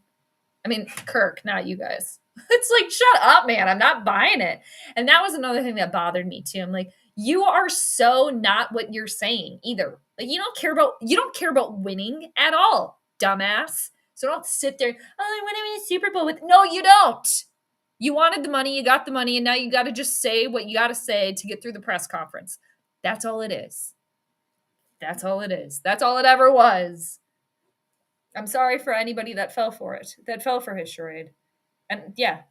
I mean, Kirk, not you guys. It's like, shut up, man. I'm not buying it. And that was another thing that bothered me too. I'm like, you are so not what you're saying either. Like, you don't care about winning at all, dumbass. So don't sit there, I want to win a Super Bowl with. No, you don't. You wanted the money, you got the money, and now you got to just say what you got to say to get through the press conference. That's all it is. That's all it is. That's all it ever was. I'm sorry for anybody that fell for it, that fell for his charade. And yeah,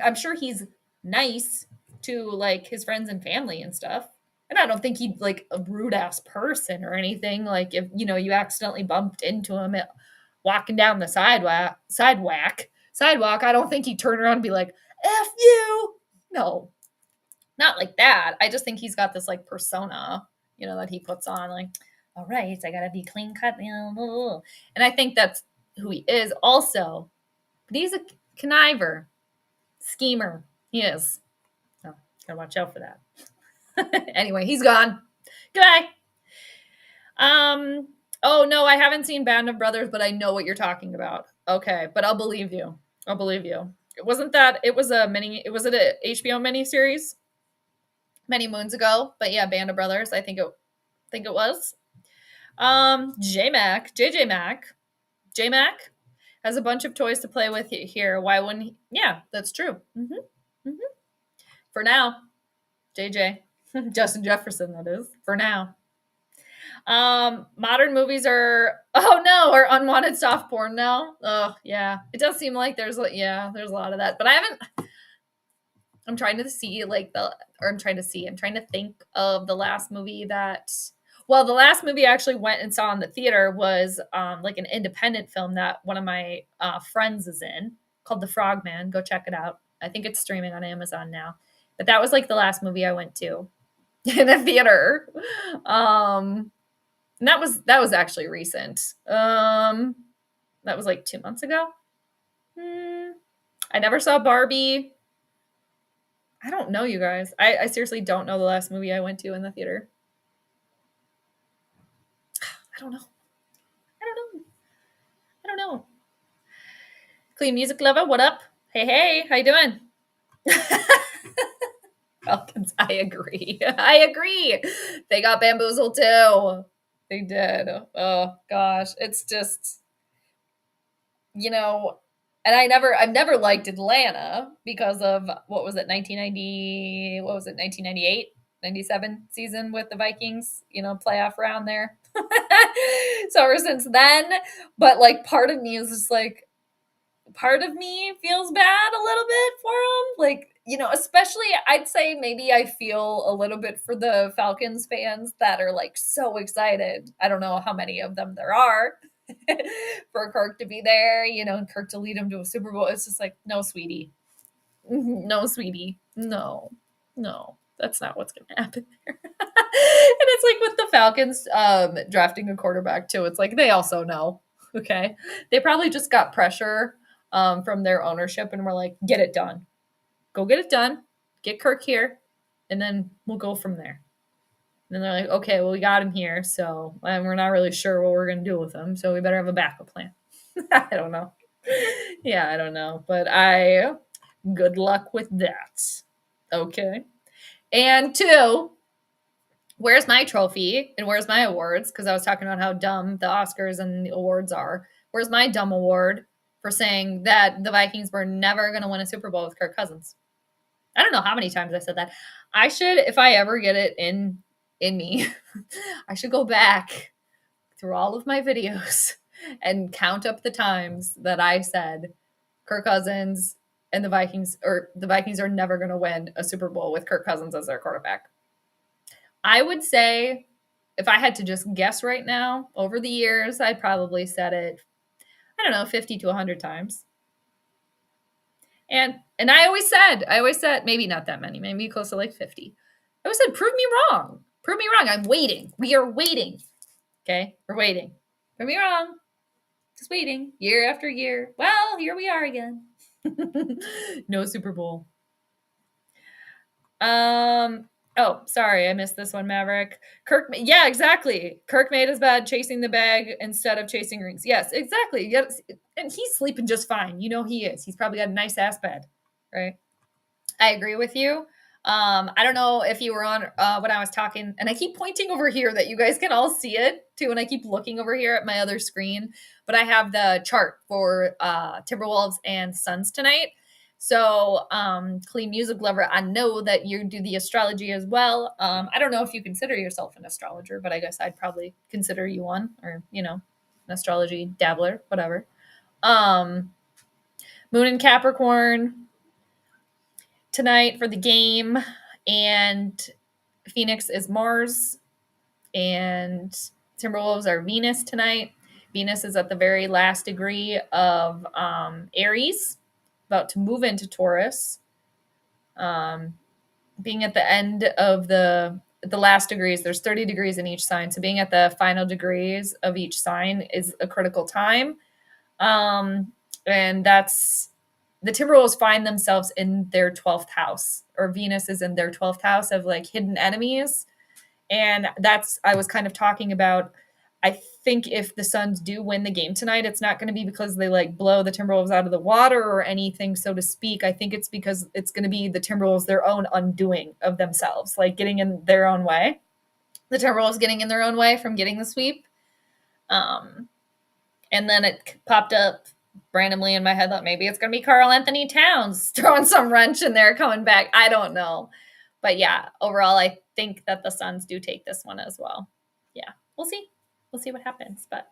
I'm sure he's nice to like his friends and family and stuff. And I don't think he'd like a rude ass person or anything. Like if, you accidentally bumped into him walking down the sidewalk, I don't think he'd turn around and be like, F you. No, not like that. I just think he's got this like persona, that he puts on like, all right, I gotta be clean cut. And I think that's who he is also. But he's a conniver, schemer. He is. So gotta watch out for that. Anyway, he's gone. Goodbye. Oh no, I haven't seen Band of Brothers, but I know what you're talking about. Okay, but I'll believe you. It wasn't that. It was a HBO miniseries many moons ago. But yeah, Band of Brothers. I think it was. JJ Mac has a bunch of toys to play with here. Why wouldn't he? Yeah, that's true. For now, JJ, Justin Jefferson, that is. For now. Modern movies are unwanted soft porn now. Oh yeah, it does seem like there's a lot of that, but I'm trying to think of the last movie the last movie I actually went and saw in the theater was like an independent film that one of my friends is in called The Frogman. Go check it out. I think it's streaming on Amazon now, but that was like the last movie I went to in a theater. And that was actually recent. That was like 2 months ago. I never saw Barbie. I don't know, you guys. I seriously don't know the last movie I went to in the theater. I don't know. Clean Music Lover, what up? Hey, how you doing? Falcons, I agree. They got bamboozled too. They did. Oh gosh, it's just, and I've never liked Atlanta because of, 1998, 97 season with the Vikings, playoff round there. So ever since then, but like part of me feels bad a little bit for them. Like, especially I'd say maybe I feel a little bit for the Falcons fans that are like so excited. I don't know how many of them there are for Kirk to be there, and Kirk to lead him to a Super Bowl. It's just like, no, sweetie. No, sweetie. No, that's not what's going to happen there. And it's like with the Falcons drafting a quarterback too. It's like they also know, okay? They probably just got pressure from their ownership and were like, get it done. Go get it done. Get Kirk here, and then we'll go from there. And then they're like, okay, well, we got him here, so we're not really sure what we're going to do with him, so we better have a backup plan. I don't know. Yeah, I don't know. But good luck with that. Okay. And 2, where's my trophy and where's my awards? Because I was talking about how dumb the Oscars and the awards are. Where's my dumb award for saying that the Vikings were never going to win a Super Bowl with Kirk Cousins? I don't know how many times I said that. I should, if I ever get it in me, I should go back through all of my videos and count up the times that I said Kirk Cousins and the Vikings are never going to win a Super Bowl with Kirk Cousins as their quarterback. I would say, if I had to just guess right now, over the years, I probably said it, 50 to 100 times. And I always said, maybe not that many, maybe close to like 50. I always said, prove me wrong. I'm waiting. We are waiting. Okay? We're waiting. Prove me wrong. Just waiting year after year. Well, here we are again. No Super Bowl. Oh, sorry, I missed this one, Maverick. Yeah, exactly. Kirk made his bed chasing the bag instead of chasing rings. Yes, exactly. Yes, and he's sleeping just fine. You know he is. He's probably got a nice ass bed, right? I agree with you. I don't know if you were on when I was talking, and I keep pointing over here that you guys can all see it too, and I keep looking over here at my other screen. But I have the chart for Timberwolves and Suns tonight. So, clean music lover, I know that you do the astrology as well. I don't know if you consider yourself an astrologer, but I guess I'd probably consider you one, or an astrology dabbler, whatever. Moon in Capricorn tonight for the game, and Phoenix is Mars, and Timberwolves are Venus tonight. Venus is at the very last degree of Aries, about to move into Taurus. Being at the end of the last degrees, there's 30 degrees in each sign, so being at the final degrees of each sign is a critical time. And that's the Timberwolves find themselves in their 12th house, or Venus is in their 12th house of like hidden enemies. And I was kind of talking about, I think if the Suns do win the game tonight, it's not going to be because they like blow the Timberwolves out of the water or anything, so to speak. I think it's because it's going to be the Timberwolves, their own undoing of themselves, like getting in their own way. The Timberwolves getting in their own way from getting the sweep. And then it popped up randomly in my head that maybe it's going to be Karl Anthony Towns throwing some wrench in there, coming back. I don't know. But yeah, overall, I think that the Suns do take this one as well. Yeah, we'll see. We'll see what happens. But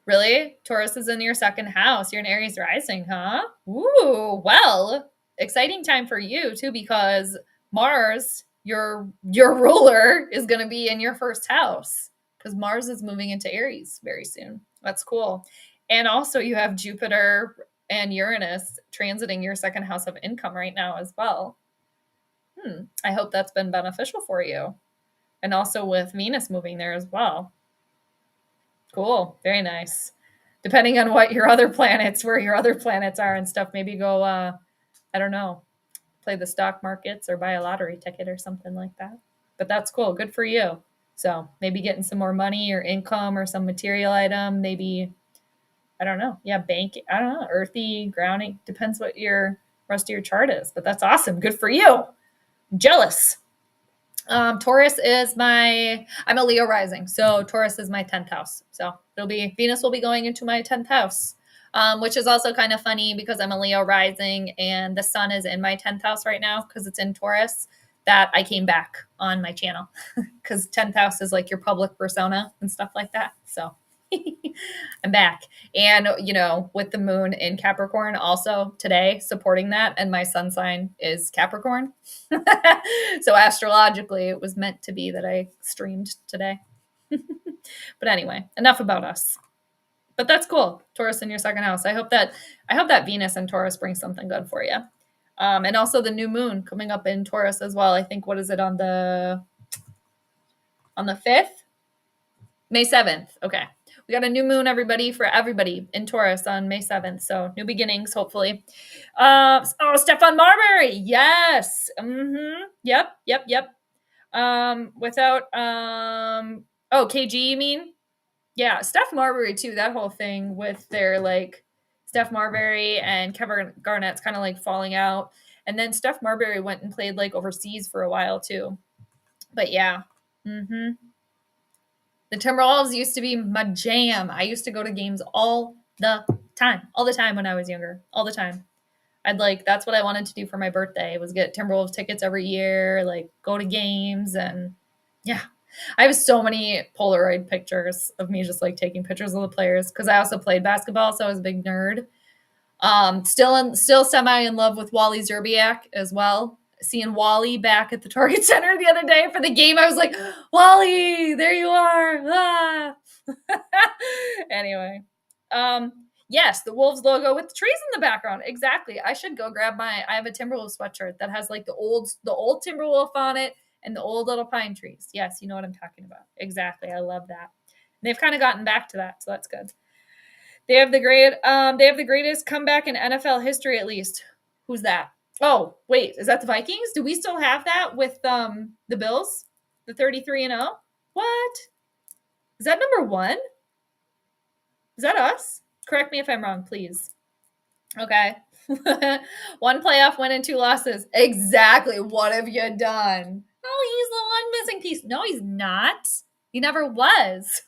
really? Taurus is in your second house. You're an Aries rising, huh? Ooh, well, exciting time for you too, because Mars, your ruler, is going to be in your first house because Mars is moving into Aries very soon. That's cool. And also you have Jupiter and Uranus transiting your second house of income right now as well. I hope that's been beneficial for you. And also with Venus moving there as well. Cool. Very nice. Depending on what your other planets, where your other planets are and stuff, maybe go, I don't know, play the stock markets or buy a lottery ticket or something like that. But that's cool. Good for you. So maybe getting some more money or income or some material item, maybe, I don't know. Yeah, bank, I don't know, earthy, grounding, depends what your rest of your chart is. But that's awesome. Good for you. I'm jealous. Taurus is I'm a Leo rising, so Taurus is my 10th house. So Venus will be going into my 10th house, which is also kind of funny because I'm a Leo rising and the sun is in my 10th house right now because it's in Taurus, that I came back on my channel because 10th house is like your public persona and stuff like that. So I'm back. And, with the moon in Capricorn also today supporting that. And my sun sign is Capricorn. So astrologically, it was meant to be that I streamed today. But anyway, enough about us. But that's cool. Taurus in your second house. I hope that Venus and Taurus brings something good for you. And also the new moon coming up in Taurus as well. I think, what is it on the 5th? May 7th. Okay. We got a new moon, for everybody in Taurus on May 7th. So new beginnings, hopefully. Stephon Marbury. Yes. Yep. KG, you mean? Yeah. Steph Marbury too. That whole thing with their Steph Marbury and Kevin Garnett's kind of falling out. And then Steph Marbury went and played overseas for a while too. But yeah. The Timberwolves used to be my jam. I used to go to games all the time when I was younger, all the time. That's what I wanted to do for my birthday, was get Timberwolves tickets every year, go to games. And yeah, I have so many Polaroid pictures of me just taking pictures of the players because I also played basketball, so I was a big nerd. Still semi in love with Wally Zerbiak as well. Seeing Wally back at the Target Center the other day for the game, I was like, Wally, there you are. Ah. Anyway, yes, the Wolves logo with the trees in the background. Exactly. I should go grab I have a Timberwolves sweatshirt that has the old Timberwolf on it and the old little pine trees. Yes, you know what I'm talking about. Exactly. I love that. They've kind of gotten back to that, so that's good. They have the greatest comeback in NFL history, at least. Who's that? Oh, wait, is that the Vikings? Do we still have that with the Bills? The 33-0? What? Is that number 1? Is that us? Correct me if I'm wrong, please. Okay. 1 playoff win and 2 losses. Exactly. What have you done? Oh, he's the one missing piece. No, he's not. He never was.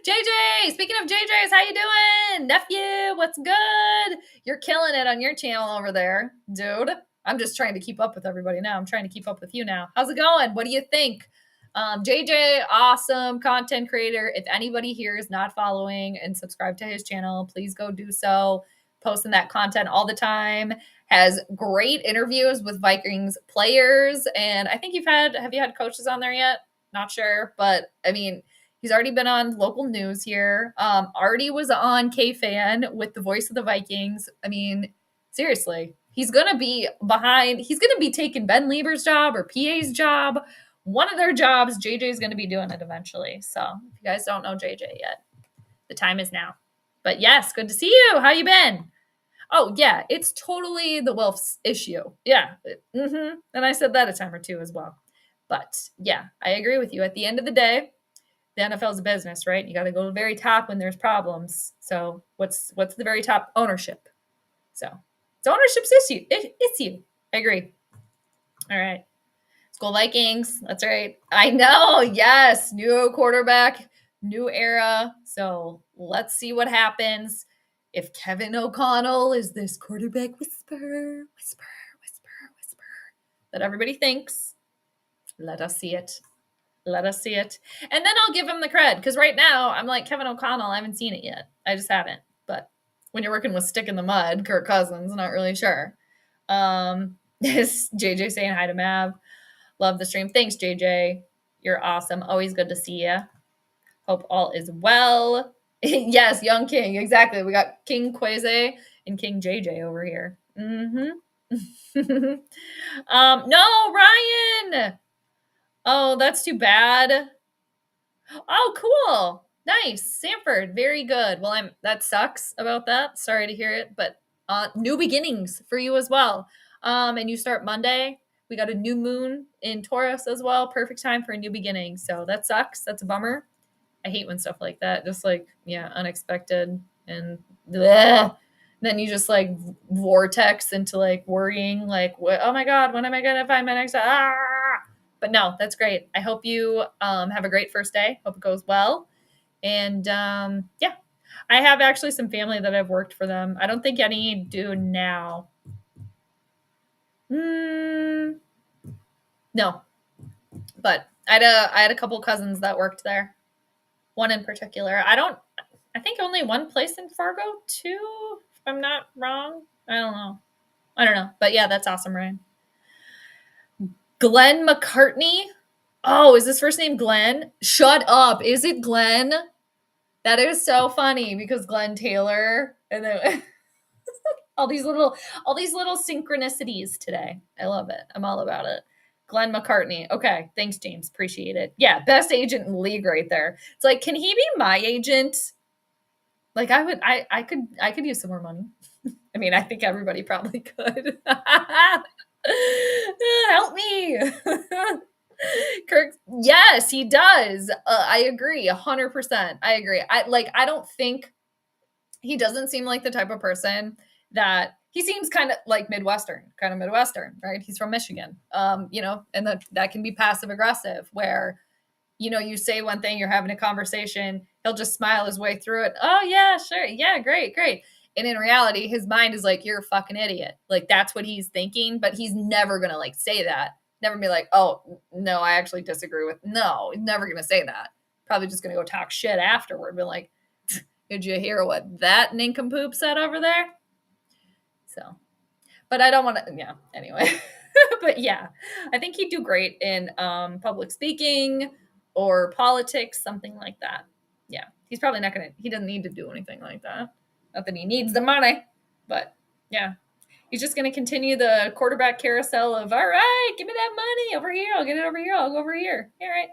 JJ, speaking of JJ's, how you doing? Nephew, what's good? You're killing it on your channel over there, dude. I'm just trying to keep up with everybody now. I'm trying to keep up with you now. How's it going? What do you think? JJ, awesome content creator. If anybody here is not following and subscribe to his channel, please go do so. Posting that content all the time. Has great interviews with Vikings players. And I think have you had coaches on there yet? Not sure. But I mean, he's already been on local news here. Already was on K-Fan with the voice of the Vikings. I mean, seriously, he's going to be taking Ben Lieber's job or PA's job. One of their jobs, JJ is going to be doing it eventually. So if you guys don't know JJ yet, the time is now. But yes, good to see you. How you been? Oh, yeah, it's totally the Wilf's issue. Yeah. And I said that a time or two as well. But yeah, I agree with you. At the end of the day, the NFL is a business, right? You got to go to the very top when there's problems. So what's the very top? Ownership. So it's ownership's issue. It's you. I agree. All right. School Vikings. That's right. I know. Yes. New quarterback, new era. So let's see what happens. If Kevin O'Connell is this quarterback whisperer that everybody thinks, let us see it. Let us see it. And then I'll give him the cred. Because right now, I'm like, Kevin O'Connell, I haven't seen it yet. I just haven't. But when you're working with stick in the mud, Kirk Cousins, not really sure. This JJ saying hi to Mav. Love the stream. Thanks, JJ. You're awesome. Always good to see you. Hope all is well. Yes, Young King. Exactly. We got King Queze and King JJ over here. No, Ryan. Oh, that's too bad. Oh, cool. Nice. Sanford. Very good. Well, that sucks about that. Sorry to hear it, but new beginnings for you as well. And you start Monday. We got a new moon in Taurus as well. Perfect time for a new beginning. So that sucks. That's a bummer. I hate when stuff like that, just like, yeah, unexpected and bleh. Then you just like vortex into like worrying, like, oh my God, when am I going to find my next? But no, that's great. I hope you have a great first day. Hope it goes well. And yeah, I have actually some family that I've worked for them. I don't think any do now. No, but I had a couple cousins that worked there. One in particular. I think only one place in Fargo, too, if I'm not wrong. I don't know. But yeah, that's awesome, Ryan. Glenn McCartney. Oh, is his first name Glenn? Shut up. Is it Glenn? That is so funny because Glenn Taylor and then all these little synchronicities today. I love it. I'm all about it. Glenn McCartney. Okay. Thanks, James. Appreciate it. Yeah. Best agent in the league right there. It's like, can he be my agent? Like I could use some more money. I mean, I think everybody probably could. Help me. Kirk. Yes, he does. I agree. 100%. I agree. I don't think he doesn't seem like the type of person that he seems kind of Midwestern, right? He's from Michigan. And that can be passive aggressive where, you say one thing, you're having a conversation, he'll just smile his way through it. Oh yeah, sure. Yeah, great. And in reality, his mind is like, you're a fucking idiot. Like that's what he's thinking, but he's never going to say that. Never be like, oh no, I actually disagree with, no, he's never going to say that. Probably just going to go talk shit afterward. Be like, did you hear what that nincompoop said over there? So, but I don't want to, yeah, anyway. But yeah, I think he'd do great in public speaking or politics, something like that. Yeah, he's probably not going to, he doesn't need to do anything like that. Not that he needs the money, but yeah. He's just going to continue the quarterback carousel of, all right, give me that money over here. I'll get it over here. I'll go over here. All right.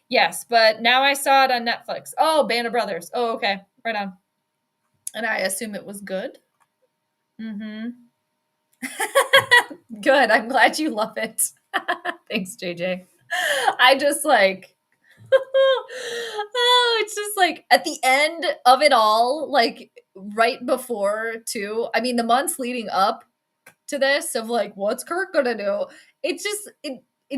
Yes, but now I saw it on Netflix. Oh, Band of Brothers. Oh, okay. Right on. And I assume it was good. Mm-hmm. Good. I'm glad you love it. Thanks, JJ. I just like, oh, it's just like at the end of it all, like right before, too. I mean, the months leading up to this of like, what's Kirk gonna do? It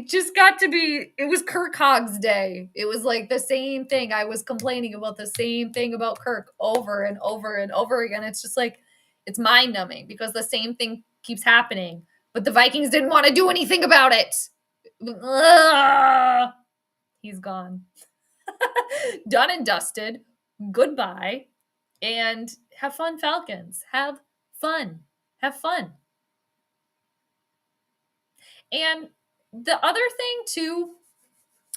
just got to be, it was Kirk Hog's day. It was like the same thing. I was complaining about the same thing about Kirk over and over and over again. It's just like, it's mind numbing because the same thing keeps happening, but the Vikings didn't want to do anything about it. Ugh. He's gone. Done and dusted. Goodbye. And have fun, Falcons. Have fun. Have fun. And the other thing, too,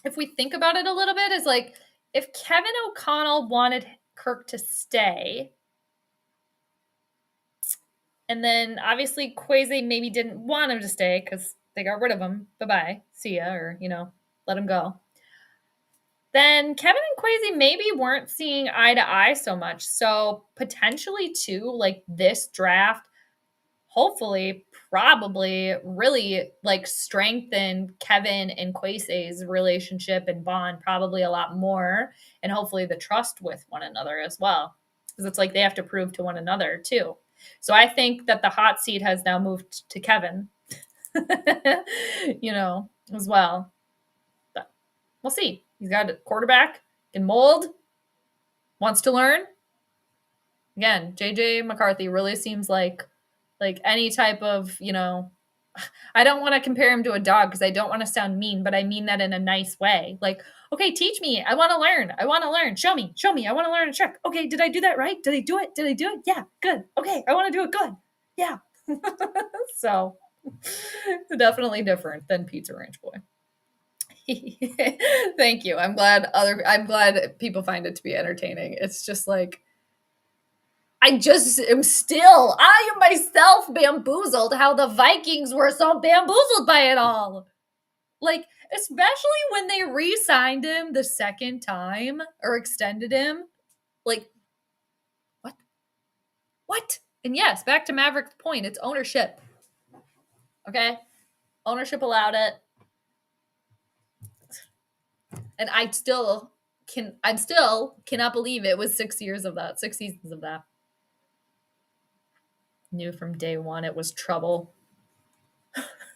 if we think about it a little bit, is like if Kevin O'Connell wanted Kirk to stay, and then obviously Kwesi maybe didn't want him to stay because they got rid of him. Bye-bye. See ya. Or, let him go. Then Kevin and Kwesi maybe weren't seeing eye to eye so much. So potentially, too, like this draft, hopefully, probably really like strengthen Kevin and Kwesi's relationship and bond probably a lot more. And hopefully the trust with one another as well. Because it's like they have to prove to one another, too. So I think that the hot seat has now moved to Kevin, as well. But we'll see. He's got a quarterback, can mold, wants to learn. Again, JJ McCarthy really seems like any type of, I don't want to compare him to a dog because I don't want to sound mean, but I mean that in a nice way. Like, okay, teach me. I want to learn. I want to learn. Show me. I want to learn a trick. Okay, did I do that right? Did I do it? Yeah, good. Okay, I want to do it good. Yeah. So, definitely different than Pizza Ranch Boy. Thank you. I'm glad people find it to be entertaining. It's just like I am myself bamboozled how the Vikings were so bamboozled by it all. Like, especially when they re-signed him the second time or extended him. Like, what? What? And yes, back to Maverick's point, it's ownership. Okay? Ownership allowed it. And I still cannot believe it was 6 years of that, 6 seasons of that. Knew from day one it was trouble.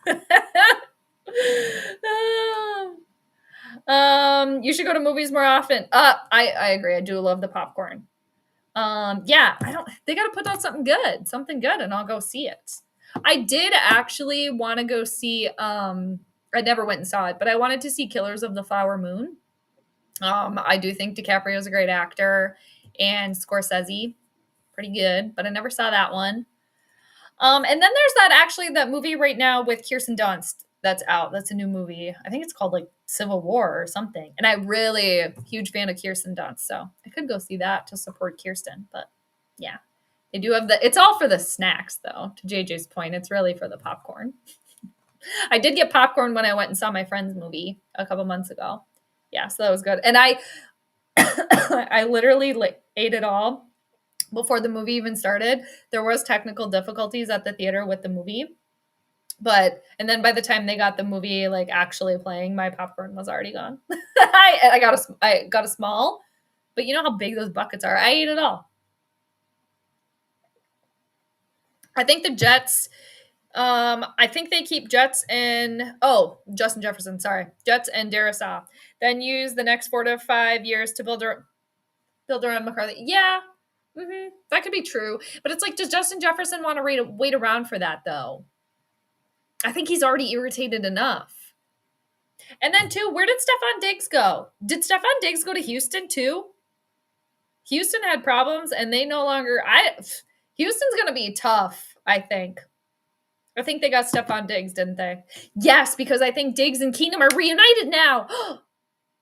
You should go to movies more often. I agree. I do love the popcorn. Yeah, they got to put out something good, and I'll go see it. I did actually want to go see, I never went and saw it, but I wanted to see Killers of the Flower Moon. I do think DiCaprio is a great actor, and Scorsese, pretty good, but I never saw that one. And then there's that movie right now with Kirsten Dunst that's out. That's a new movie. I think it's called like Civil War or something. And I'm really a huge fan of Kirsten Dunst, so I could go see that to support Kirsten. But yeah, they do have it's all for the snacks though. To JJ's point, it's really for the popcorn. I did get popcorn when I went and saw my friend's movie a couple months ago. Yeah, so that was good. And I I literally ate it all before the movie even started. There was technical difficulties at the theater with the movie. And then by the time they got the movie actually playing, my popcorn was already gone. I got a small, but you know how big those buckets are. I ate it all. I think the Jets, I think they keep Jets and Justin Jefferson, sorry. Jets and Darisaw. Then use the next 4 to 5 years to build around McCarthy. Yeah. Mm-hmm. That could be true. But it's like, does Justin Jefferson want to wait around for that, though? I think he's already irritated enough. And then, too, where did Stephon Diggs go? Did Stephon Diggs go to Houston, too? Houston had problems, and they no longer... Houston's going to be tough, I think. I think they got Stephon Diggs, didn't they? Yes, because I think Diggs and Keenum are reunited now.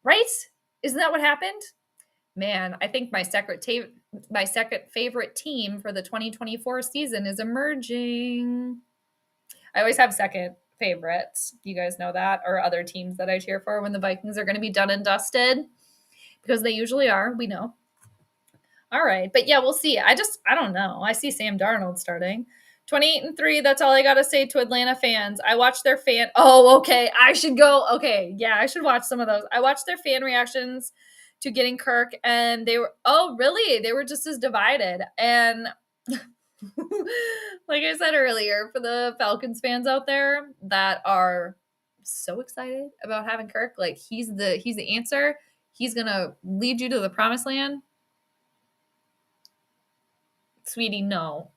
Right? Isn't that what happened? Man, I think my second favorite team for the 2024 season is emerging. I always have second. favorites. You guys know that, or other teams that I cheer for when the Vikings are going to be done and dusted, because they usually are. We know. All right. But yeah, we'll see. I don't know. I see Sam Darnold starting. 28-3. That's all I got to say to Atlanta fans. I watched their fan. Oh, okay. I should go. Okay. Yeah, I should watch some of those. I watched their fan reactions to getting Kirk, and they were, oh, really? They were just as divided. And like I said earlier, for the Falcons fans out there that are so excited about having Kirk, like he's the answer. He's going to lead you to the promised land. Sweetie, no.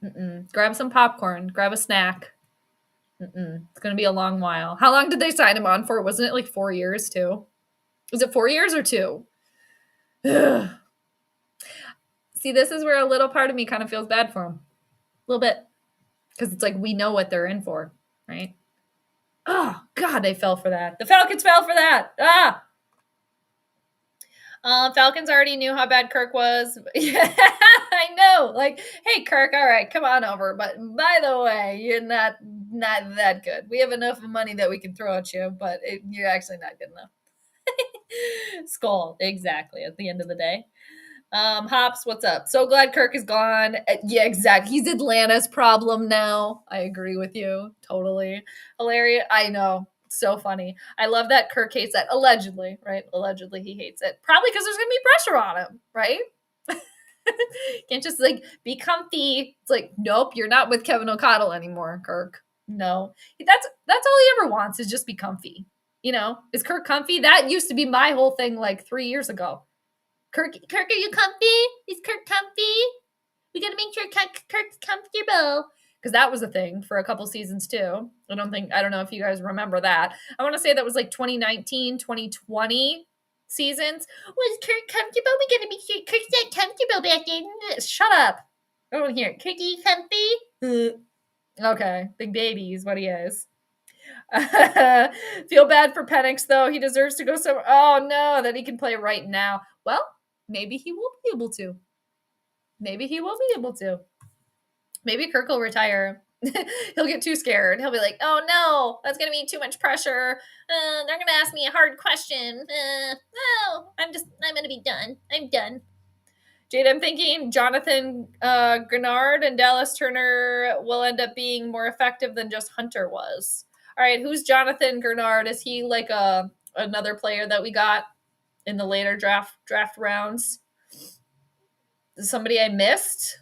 Mm-mm. Grab some popcorn. Grab a snack. Mm-mm. It's going to be a long while. How long did they sign him on for? Wasn't it like 4 years too? Was it 4 years or 2? Ugh. See, this is where a little part of me kind of feels bad for him. A little bit. Because it's like we know what they're in for, right? Oh, God, they fell for that. The Falcons fell for that. Ah! Falcons already knew how bad Kirk was. Yeah, I know. Like, hey, Kirk, all right, come on over. But by the way, you're not that good. We have enough money that we can throw at you, but you're actually not good enough. Skull, exactly, at the end of the day. Hops, what's up? So glad Kirk is gone. Yeah, exactly. He's Atlanta's problem now. I agree with you. Totally. Hilarious. I know. So funny. I love that Kirk hates that. Allegedly, right? Allegedly he hates it. Probably because there's going to be pressure on him, right? Can't just like be comfy. It's like, nope, you're not with Kevin O'Connell anymore, Kirk. No. That's all he ever wants is just be comfy. You know, is Kirk comfy? That used to be my whole thing like 3 years ago. Kirk, are you comfy? Is Kirk comfy? We gotta make sure Kirk's comfortable. Because that was a thing for a couple seasons too. I don't know if you guys remember that. I want to say that was like 2019, 2020 seasons. Was Kirk comfortable? We gotta make sure Kirk's not comfortable back there. Shut up. I don't hear it. Kirk, are you comfy? Okay, big babies, what he is. Feel bad for Penix, though. He deserves to go somewhere. Oh, no, that he can play right now. Well, maybe he will be able to. Maybe he will be able to. Maybe Kirk will retire. He'll get too scared. He'll be like, oh, no, that's going to be too much pressure. They're going to ask me a hard question. No, I'm going to be done. I'm done. Jade, I'm thinking Jonathan Grenard and Dallas Turner will end up being more effective than just Hunter was. All right, who's Jonathan Grenard? Is he like another player that we got in the later draft rounds? Somebody I missed?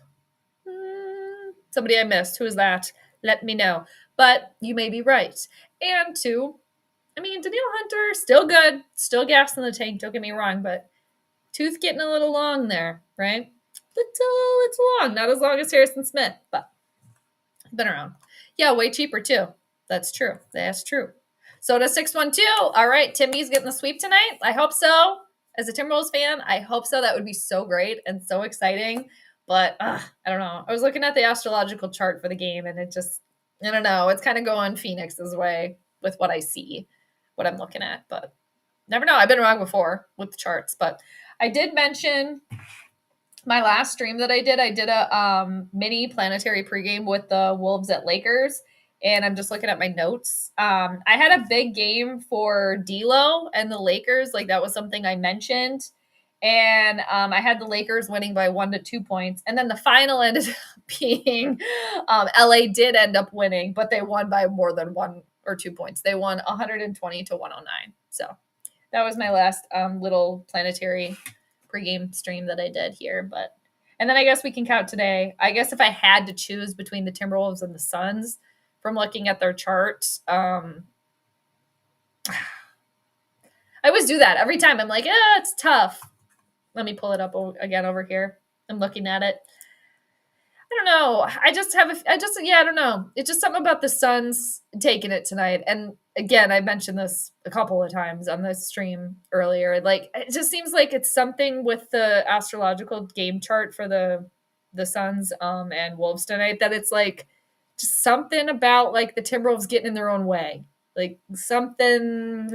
Somebody I missed. Who is that? Let me know. But you may be right. And two, I mean, Danielle Hunter, still good. Still gas in the tank, don't get me wrong, but tooth getting a little long there, right? It's long. Not as long as Harrison Smith, but been around. Yeah, way cheaper too. That's true. That's true. Soda 612. All right, Timmy's getting the sweep tonight. I hope so. As a Timberwolves fan, I hope so. That would be so great and so exciting. But I don't know. I was looking at the astrological chart for the game, and it just, I don't know. It's kind of going Phoenix's way with what I see, what I'm looking at. But never know. I've been wrong before with the charts. But I did mention my last stream that I did a mini planetary pregame with the Wolves at Lakers. And I'm just looking at my notes. I had a big game for D'Lo and the Lakers. Like, that was something I mentioned. And I had the Lakers winning by 1 to 2 points. And then the final ended up being LA did end up winning, but they won by more than 1 or 2 points. They won 120 to 109. So that was my last little planetary pregame stream that I did here. And then I guess we can count today. I guess if I had to choose between the Timberwolves and the Suns, from looking at their charts, I always do that every time. I'm like, it's tough. Let me pull it up again over here. I'm looking at it. I don't know. I don't know. It's just something about the Suns taking it tonight. And again, I mentioned this a couple of times on this stream earlier. Like, it just seems like it's something with the astrological game chart for the Suns and Wolves tonight that it's like just something about like the Timberwolves getting in their own way. Like something.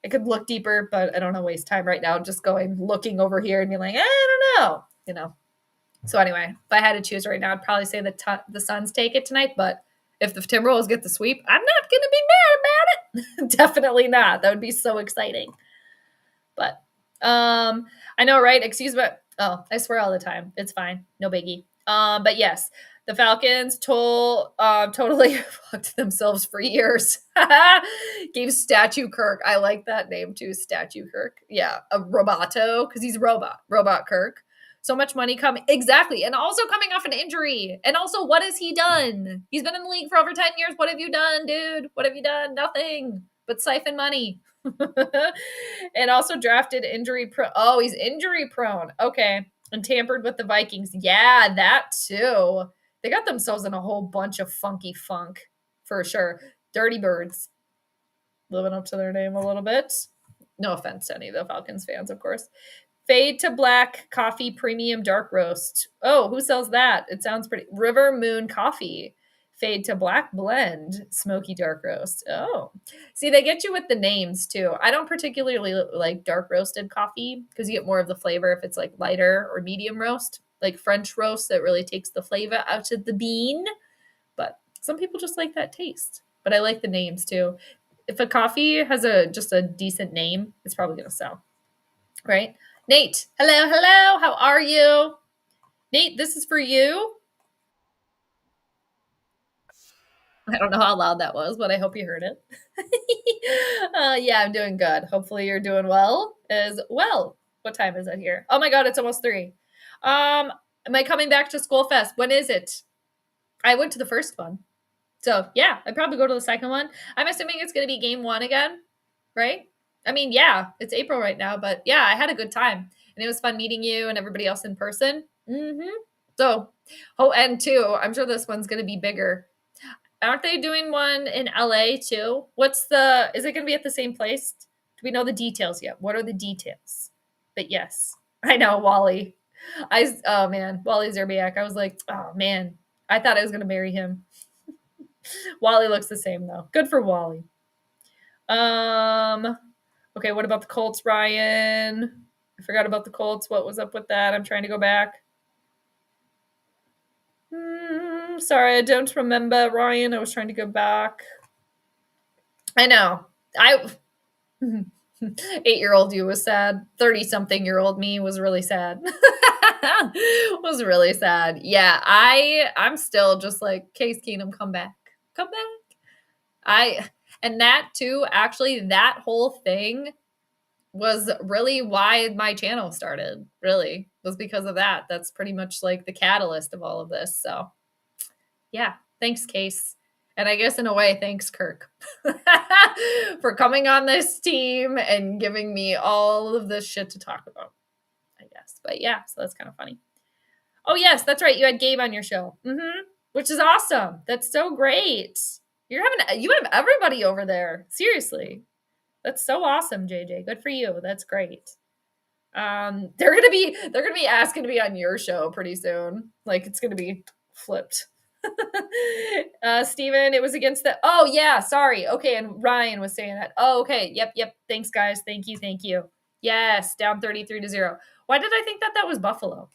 I could look deeper, but I don't want to waste time right now. Just looking over here and being like, I don't know. So anyway, if I had to choose right now, I'd probably say the Suns take it tonight. But if the Timberwolves get the sweep, I'm not going to be mad about it. Definitely not. That would be so exciting. But I know, right? Excuse me. Oh, I swear all the time. It's fine. No biggie. But yes, the Falcons totally fucked themselves for years. Gave Statue Kirk. I like that name too, Statue Kirk. Yeah, a Roboto, because he's a Robot Kirk. So much money coming. Exactly. And also coming off an injury. And also, what has he done? He's been in the league for over 10 years. What have you done, dude? What have you done? Nothing but siphon money. And also drafted oh, he's injury prone. Okay. And tampered with the Vikings. Yeah, that too. They got themselves in a whole bunch of funky funk for sure. Dirty Birds. Living up to their name a little bit. No offense to any of the Falcons fans, of course. Fade to Black Coffee Premium Dark Roast. Oh, who sells that? It sounds pretty. River Moon Coffee. Fade to Black Blend Smoky Dark Roast. Oh, see, they get you with the names too. I don't particularly like dark roasted coffee because you get more of the flavor if it's like lighter or medium roast, like French roast that really takes the flavor out of the bean. But some people just like that taste. But I like the names too. If a coffee has just a decent name, it's probably going to sell. Right? Nate, hello. How are you? Nate, this is for you. I don't know how loud that was, but I hope you heard it. Yeah, I'm doing good. Hopefully you're doing well as well. What time is it here? Oh my God, it's almost 3. Am I coming back to School Fest? When is it? I went to the first one. So yeah, I'd probably go to the second one. I'm assuming it's going to be game 1 again, right? I mean, yeah, it's April right now, but yeah, I had a good time. And it was fun meeting you and everybody else in person. So, and 2, I'm sure this one's going to be bigger. Aren't they doing one in LA too? Is it going to be at the same place? Do we know the details yet? What are the details? But yes, I know Wally. Oh man, Wally Zerbiak. I was like, oh man, I thought I was going to marry him. Wally looks the same though. Good for Wally. Okay, what about the Colts, Ryan? I forgot about the Colts. What was up with that? I'm trying to go back. Sorry, I don't remember, Ryan. I was trying to go back. I know. 8-year-old you was sad. 30-something-year-old me was really sad. Was really sad. Yeah, I'm still just like, Case Keenum, come back. Come back. And that too, actually, that whole thing was really why my channel started, really, was because of that. That's pretty much like the catalyst of all of this. So yeah, thanks, Case. And I guess in a way, thanks, Kirk, for coming on this team and giving me all of this shit to talk about, I guess. But yeah, so that's kind of funny. Oh, yes, that's right. You had Gabe on your show, which is awesome. That's so great. You have everybody over there. Seriously. That's so awesome, JJ. Good for you. That's great. They're gonna be asking to be on your show pretty soon. Like it's gonna be flipped. Steven, it was against the. Oh yeah, sorry. Okay, and Ryan was saying that. Oh, okay. Yep. Thanks, guys. Thank you. Yes, down 33-0. Why did I think that was Buffalo?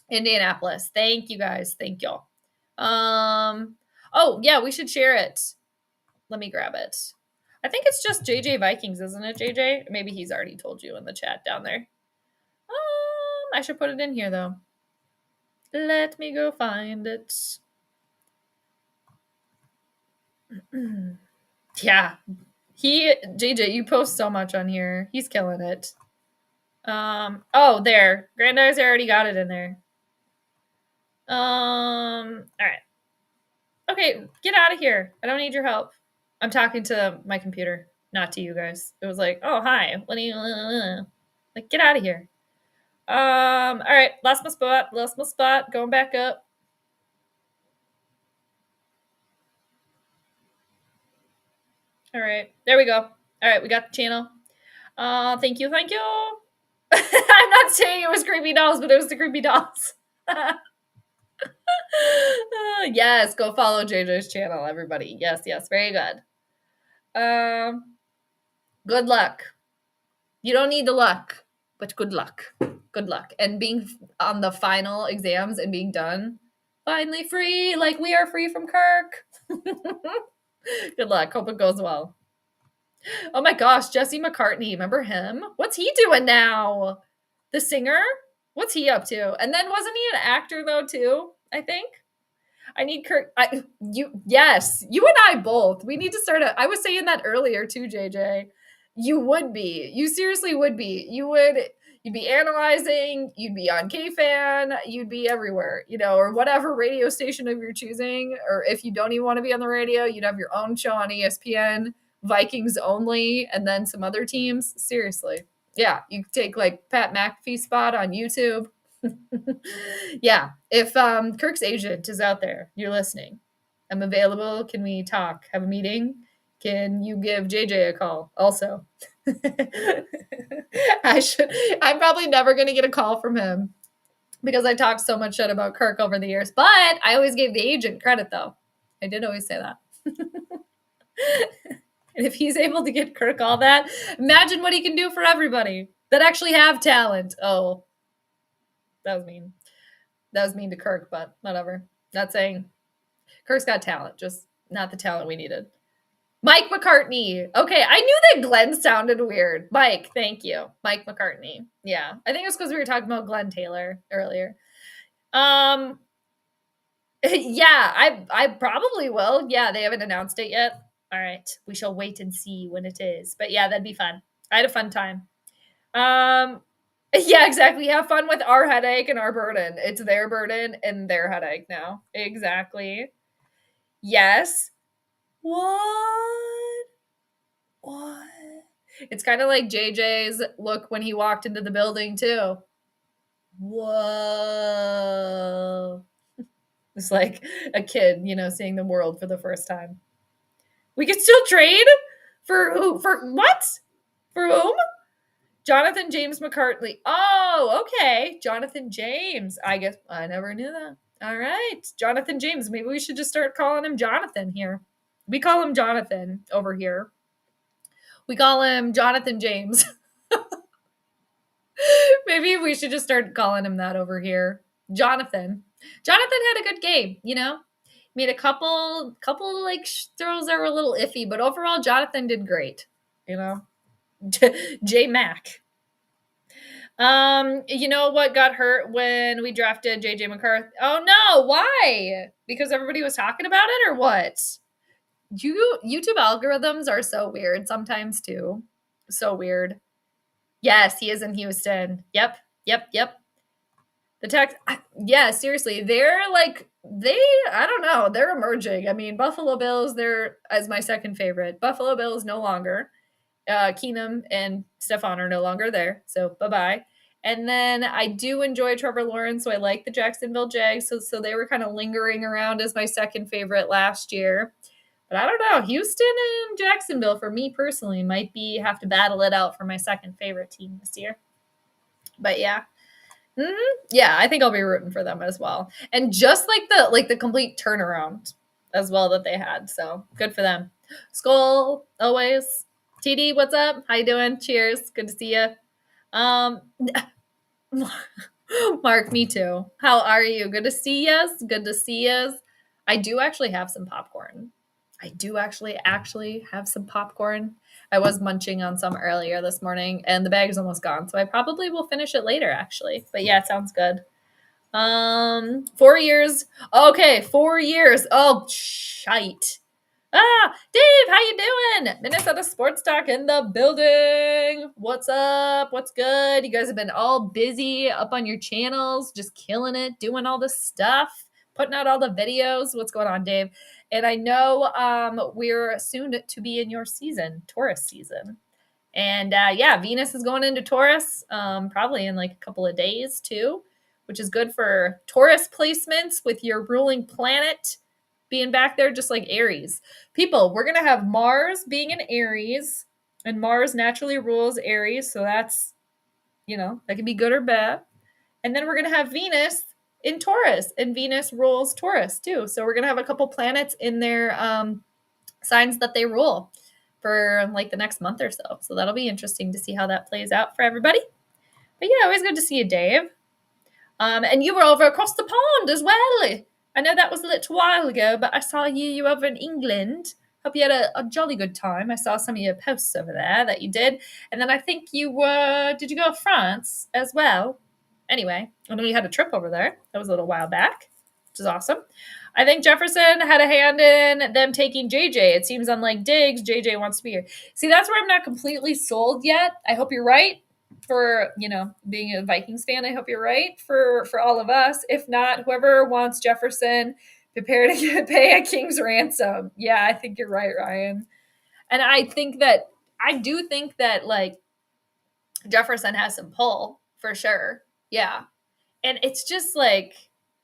Indianapolis. Thank you guys. Thank y'all. Oh yeah, we should share it. Let me grab it. I think it's just JJ Vikings, isn't it, JJ? Maybe he's already told you in the chat down there. I should put it in here, though. Let me go find it. Yeah. JJ, you post so much on here. He's killing it. Oh, there. Grandize already got it in there. All right. Okay, get out of here. I don't need your help. I'm talking to my computer, not to you guys. It was like, oh, hi. Like, get out of here. All right. Lost my spot. Going back up. All right. There we go. All right. We got the channel. Thank you. I'm not saying it was creepy dolls, but it was the creepy dolls. Yes. Go follow JJ's channel, everybody. Yes. Very good. Good luck. You don't need the luck. But good luck. Good luck. And being on the final exams and being done, finally free, like we are free from Kirk. Good luck. Hope it goes well. Oh my gosh, Jesse McCartney. Remember him? What's he doing now? The singer? What's he up to? And then wasn't he an actor though too? I think. I need Kirk. Yes, you and I both. We need to start. I was saying that earlier too, JJ. You would be. You seriously would be. You would. You'd be analyzing. You'd be on KFan. You'd be everywhere, or whatever radio station of your choosing. Or if you don't even want to be on the radio, you'd have your own show on ESPN, Vikings only, and then some other teams. Seriously, yeah, you could take like Pat McAfee spot on YouTube. Yeah, if Kirk's agent is out there, you're listening, I'm available. Can we talk? Have a meeting? Can you give JJ a call? Also, I'm probably never going to get a call from him because I talked so much shit about Kirk over the years, but I always gave the agent credit though. I did always say that. And if he's able to get Kirk all that, imagine what he can do for everybody that actually have talent. Oh, that was mean. That was mean to Kirk, but whatever. Not saying Kirk's got talent, just not the talent we needed. Mike McCartney. Okay, I knew that Glenn sounded weird. Mike, thank you. Mike McCartney. Yeah, I think it's because we were talking about Glenn Taylor earlier. Yeah, I probably will. Yeah, they haven't announced it yet. All right, we shall wait and see when it is. But yeah, that'd be fun. I had a fun time. Yeah, exactly. Have fun with our headache and our burden. It's their burden and their headache now. Exactly. Yes. What? It's kind of like JJ's look when he walked into the building, too. Whoa. It's like a kid, seeing the world for the first time. We could still trade? For who? For what? For whom? Jonathan James McCartney. Oh, okay. Jonathan James. I guess I never knew that. All right. Jonathan James. Maybe we should just start calling him Jonathan here. We call him Jonathan over here. We call him Jonathan James. Maybe we should just start calling him that over here. Jonathan. Jonathan had a good game, Made a couple like throws that were a little iffy, but overall Jonathan did great, J Mac. You know what got hurt when we drafted JJ McCarthy? Oh no, why? Because everybody was talking about it or what? YouTube algorithms are so weird sometimes too. So weird. Yes, he is in Houston. Yep. The Tex, yeah, seriously, I don't know, they're emerging. I mean, Buffalo Bills, they're as my second favorite. Buffalo Bills no longer. Keenum and Stefan are no longer there, so bye-bye. And then I do enjoy Trevor Lawrence, so I like the Jacksonville Jags. So they were kind of lingering around as my second favorite last year. But I don't know, Houston and Jacksonville, for me personally, might have to battle it out for my second favorite team this year. But yeah. Yeah, I think I'll be rooting for them as well. And just like the complete turnaround as well that they had. So good for them. Skull, always. TD, what's up? How you doing? Cheers. Good to see you. Mark, me too. How are you? Good to see us. Good to see us. I do actually have some popcorn. I do actually have some popcorn. I was munching on some earlier this morning, and the bag is almost gone, so I probably will finish it later, actually. But yeah, it sounds good. 4 years. Okay, 4 years. Oh, shite. Dave, how you doing? Minnesota Sports Talk in the building. What's up? What's good? You guys have been all busy up on your channels, just killing it, doing all this stuff, putting out all the videos. What's going on, Dave? And I know we're soon to be in your season, Taurus season. And yeah, Venus is going into Taurus probably in like a couple of days too, which is good for Taurus placements with your ruling planet being back there, just like Aries. People, we're going to have Mars being in Aries, and Mars naturally rules Aries. So that's, that can be good or bad. And then we're going to have Venus in Taurus, and Venus rules Taurus too. So we're going to have a couple planets in their signs that they rule for like the next month or so. So that'll be interesting to see how that plays out for everybody. But yeah, always good to see you, Dave. And you were over across the pond as well. I know that was a little while ago, but I saw you over in England. Hope you had a jolly good time. I saw some of your posts over there that you did. And then I think did you go to France as well? Anyway, I know you had a trip over there. That was a little while back, which is awesome. I think Jefferson had a hand in them taking JJ. It seems unlike Diggs, JJ wants to be here. See, that's where I'm not completely sold yet. I hope you're right for, being a Vikings fan. I hope you're right for all of us. If not, whoever wants Jefferson, prepare to pay a king's ransom. Yeah, I think you're right, Ryan. And I do think that like Jefferson has some pull for sure. Yeah. And it's just like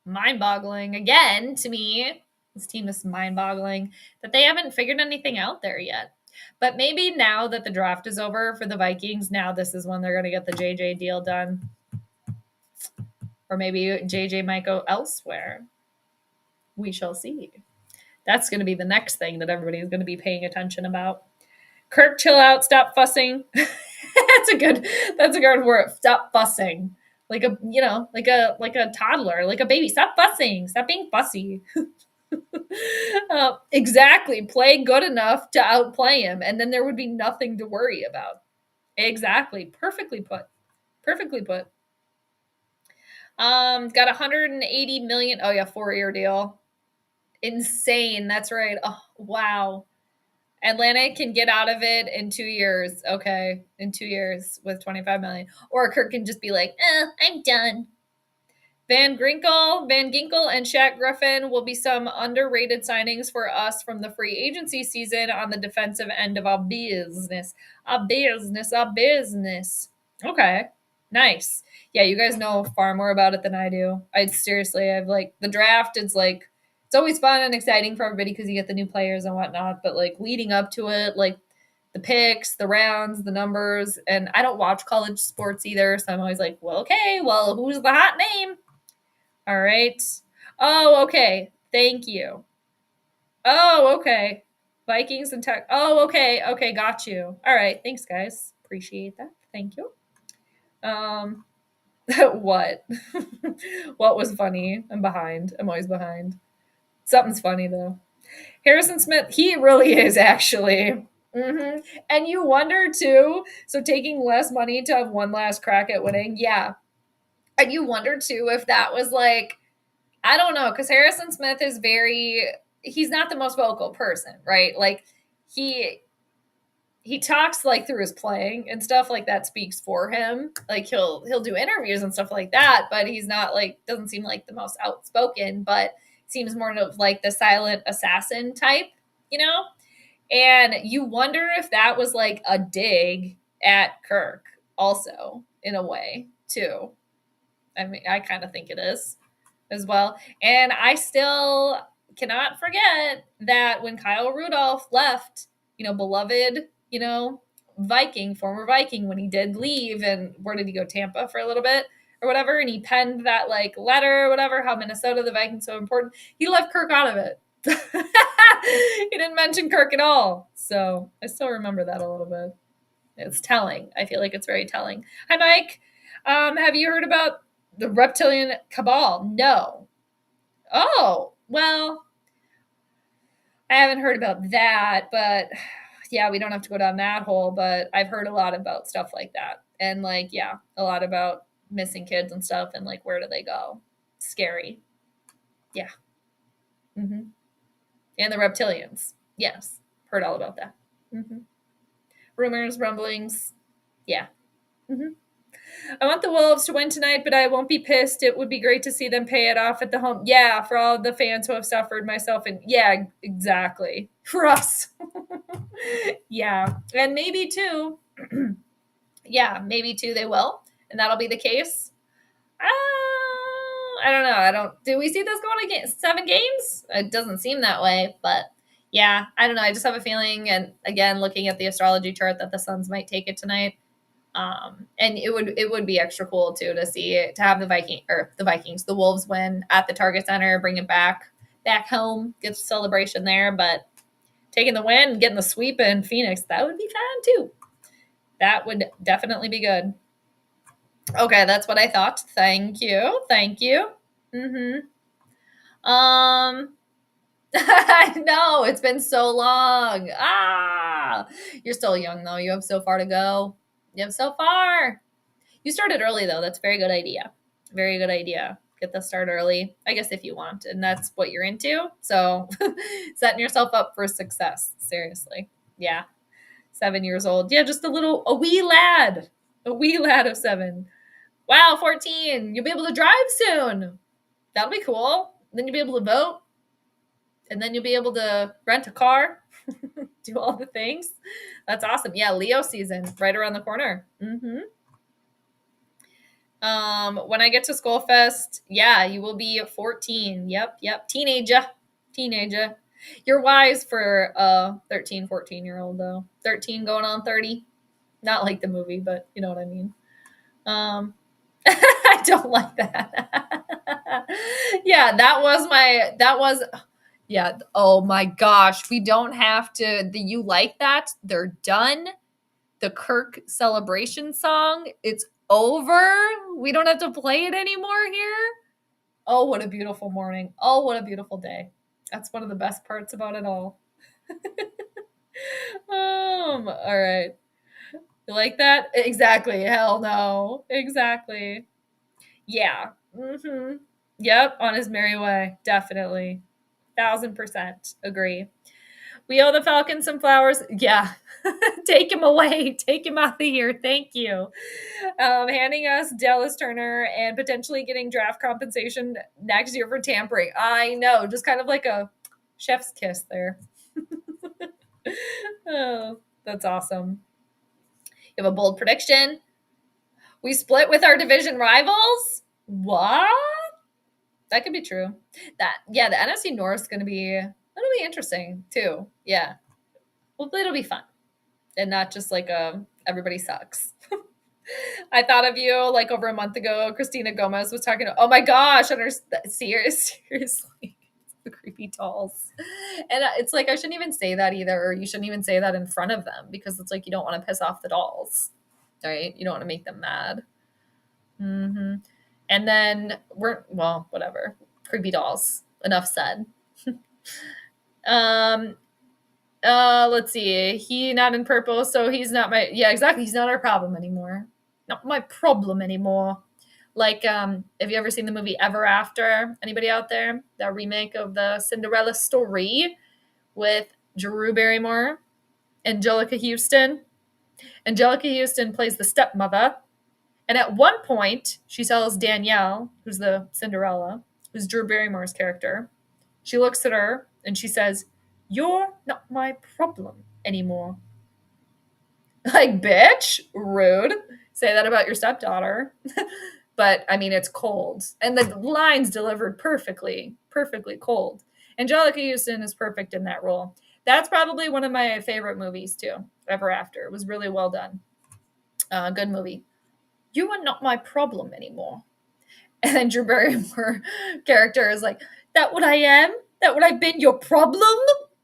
mind boggling again to me. This team is mind boggling that they haven't figured anything out there yet. But maybe now that the draft is over for the Vikings, now this is when they're going to get the JJ deal done. Or maybe JJ might go elsewhere. We shall see. That's going to be the next thing that everybody's going to be paying attention about. Kirk, chill out. Stop fussing. That's a good word. Stop fussing. Like a toddler, like a baby. Stop fussing. Stop being fussy. Exactly. Play good enough to outplay him, and then there would be nothing to worry about. Exactly. Perfectly put. Perfectly put. Got 180 million. Oh yeah, 4-year deal. Insane. That's right. Oh, wow. Atlanta can get out of it in 2 years. Okay. In 2 years with 25 million. Or Kirk can just be like, I'm done. Van Ginkel, and Shaq Griffin will be some underrated signings for us from the free agency season on the defensive end of our business. A business. Okay. Nice. Yeah, you guys know far more about it than I do. I've like the draft is like it's always fun and exciting for everybody because you get the new players and whatnot. But like leading up to it, like the picks, the rounds, the numbers, and I don't watch college sports either, so I'm always like, well, who's the hot name? All right. Oh, okay. Thank you. Oh, okay. Vikings and Tech. Oh, okay. Okay, got you. All right. Thanks, guys. Appreciate that. Thank you. What? What was funny? I'm behind. I'm always behind. Something's funny though. Harrison Smith, he really is actually. Mm-hmm. And you wonder too. So taking less money to have one last crack at winning, yeah. And you wonder too if that was like, I don't know, because Harrison Smith is he's not the most vocal person, right? Like he talks like through his playing and stuff like that speaks for him. Like he'll do interviews and stuff like that, but he's not like doesn't seem like the most outspoken, but seems more of like the silent assassin type, you know? And you wonder if that was like a dig at Kirk also in a way too. I mean, I kind of think it is as well. And I still cannot forget that when Kyle Rudolph left, beloved, former Viking, when he did leave, and where did he go? Tampa for a little bit or whatever. And he penned that like letter or whatever, how Minnesota, the Vikings so important. He left Kirk out of it. He didn't mention Kirk at all. So I still remember that a little bit. It's telling. I feel like it's very telling. Hi, Mike. Have you heard about the reptilian cabal? No. Oh, well, I haven't heard about that, but yeah, we don't have to go down that hole, but I've heard a lot about stuff like that. And like, yeah, a lot about missing kids and stuff and like, where do they go? Scary. Yeah. Mm-hmm. And the reptilians. Yes. Heard all about that. Mm-hmm. Rumors, rumblings. Yeah. Mm-hmm. I want the Wolves to win tonight, but I won't be pissed. It would be great to see them pay it off at the home. Yeah, for all the fans who have suffered, myself, and yeah, exactly. For us. Yeah. And maybe too. Yeah, maybe too they will. And that'll be the case. I don't know. Do we see this going against 7 games? It doesn't seem that way, but yeah, I don't know. I just have a feeling, and again, looking at the astrology chart, that the Suns might take it tonight. And it would be extra cool too to have the Wolves win at the Target Center, bring it back home, get the celebration there. But taking the win, getting the sweep in Phoenix, that would be fun too. That would definitely be good. Okay, that's what I thought. Thank you. Thank you. Mm-hmm. Um, I know it's been so long. Ah, you're still young though. You have so far to go. You have so far. You started early though. That's a very good idea. Very good idea. Get the start early. I guess if you want, and that's what you're into. So setting yourself up for success. Seriously. Yeah. 7 years old. Yeah, just a wee lad. A wee lad of 7. Wow, 14. You'll be able to drive soon. That'll be cool. Then you'll be able to vote. And then you'll be able to rent a car, do all the things. That's awesome. Yeah, Leo season right around the corner. Mm-hmm. When I get to Skull Fest, yeah, you will be 14. Yep. Teenager. You're wise for a 13, 14-year-old, though. 13 going on 30. Not like the movie, but you know what I mean. I don't like that. Yeah, yeah. Oh my gosh. We don't have to, you like that? They're done. The Kirk celebration song, it's over. We don't have to play it anymore here. Oh, what a beautiful morning. Oh, what a beautiful day. That's one of the best parts about it all. All right. You like that? Exactly. Hell no. Exactly. Yeah. Mm-hmm. Yep. On his merry way. Definitely. 1,000% agree. We owe the Falcons some flowers. Yeah. Take him away. Take him out of here. Thank you. Handing us Dallas Turner and potentially getting draft compensation next year for tampering. I know. Just kind of like a chef's kiss there. Oh, that's awesome. You have a bold prediction. We split with our division rivals? What? That could be true. The NFC North is going to be, that'll be interesting too. Yeah. Hopefully it'll be fun and not just like everybody sucks. I thought of you like over a month ago. Christina Gomez was talking. Oh my gosh! Seriously, the creepy dolls, and it's like I shouldn't even say that either. Or you shouldn't even say that in front of them because it's like you don't want to piss off the dolls, right? You don't want to make them mad. Mm-hmm. And then whatever. Creepy dolls. Enough said. um. Let's see. He not in purple, so he's not my. Yeah, exactly. He's not our problem anymore. Not my problem anymore. Like, have you ever seen the movie Ever After? Anybody out there? The remake of the Cinderella story with Drew Barrymore, Angelica Houston. Angelica Houston plays the stepmother. And at one point, she tells Danielle, who's the Cinderella, who's Drew Barrymore's character, she looks at her and she says, "You're not my problem anymore." Like, bitch, rude. Say that about your stepdaughter. But I mean, it's cold. And the lines delivered perfectly cold. Angelica Houston is perfect in that role. That's probably one of my favorite movies, too. Ever After. It was really well done. Good movie. You are not my problem anymore. And then Drew Barrymore character is like, that what I am? That what I've been your problem?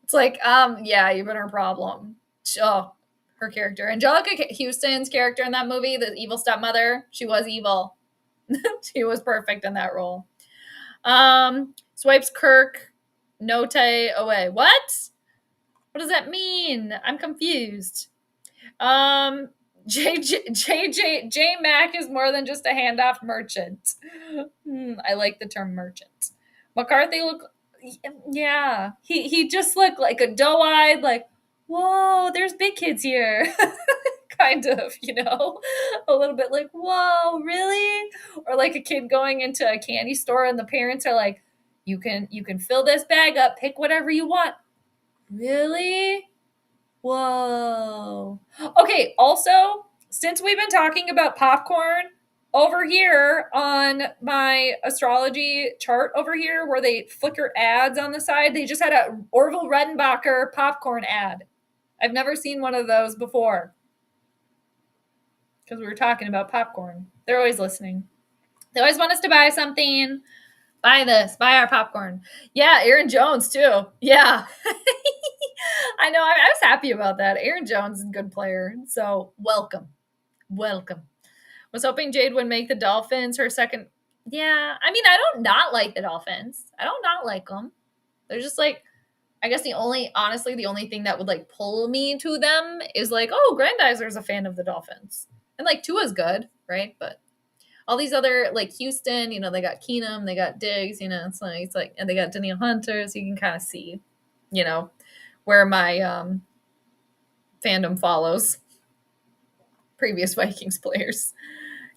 It's like, yeah, you've been her problem. Oh, her character. Angelica Houston's character in that movie, the evil stepmother, she was evil. She was perfect in that role. Swipes Kirk, note away. What? What does that mean? I'm confused. J Mac is more than just a handoff merchant. I like the term merchant. McCarthy yeah. He just looked like a doe-eyed, like, whoa, there's big kids here. Kind of, a little bit like, whoa, really? Or like a kid going into a candy store and the parents are like, you can fill this bag up, pick whatever you want. Really? Whoa. Okay, also, since we've been talking about popcorn, over here on my astrology chart over here where they flicker ads on the side, they just had a Orville Redenbacher popcorn ad. I've never seen one of those before because we were talking about popcorn. They're always listening. They always want us to buy something. Buy this. Buy our popcorn. Yeah, Aaron Jones too. Yeah. I know. I was happy about that. Aaron Jones is a good player. So welcome. Was hoping Jade would make the Dolphins her second. Yeah, I mean, I don't not like the Dolphins. I don't not like them. They're just like, I guess honestly, the only thing that would like pull me to them is like, oh, Grandizer's a fan of the Dolphins. And like Tua's good, right? But all these other, like Houston, they got Keenum, they got Diggs, it's like, and they got Danielle Hunter, so you can kind of see, where my fandom follows previous Vikings players.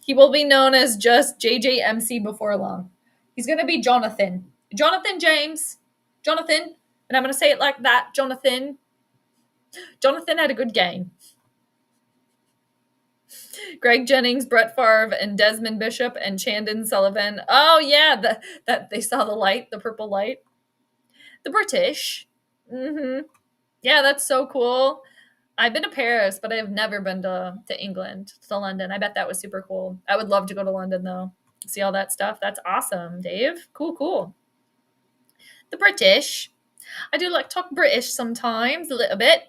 He will be known as just JJMC before long. He's going to be Jonathan. Jonathan James. Jonathan. And I'm going to say it like that. Jonathan. Jonathan had a good game. Greg Jennings, Brett Favre, and Desmond Bishop, and Chandon Sullivan. Oh, yeah. That they saw the light, the purple light. The British. Mm-hmm. Yeah, that's so cool. I've been to Paris, but I have never been to England, to London. I bet that was super cool. I would love to go to London, though. See all that stuff. That's awesome, Dave. Cool. The British. I do like talk British sometimes, a little bit.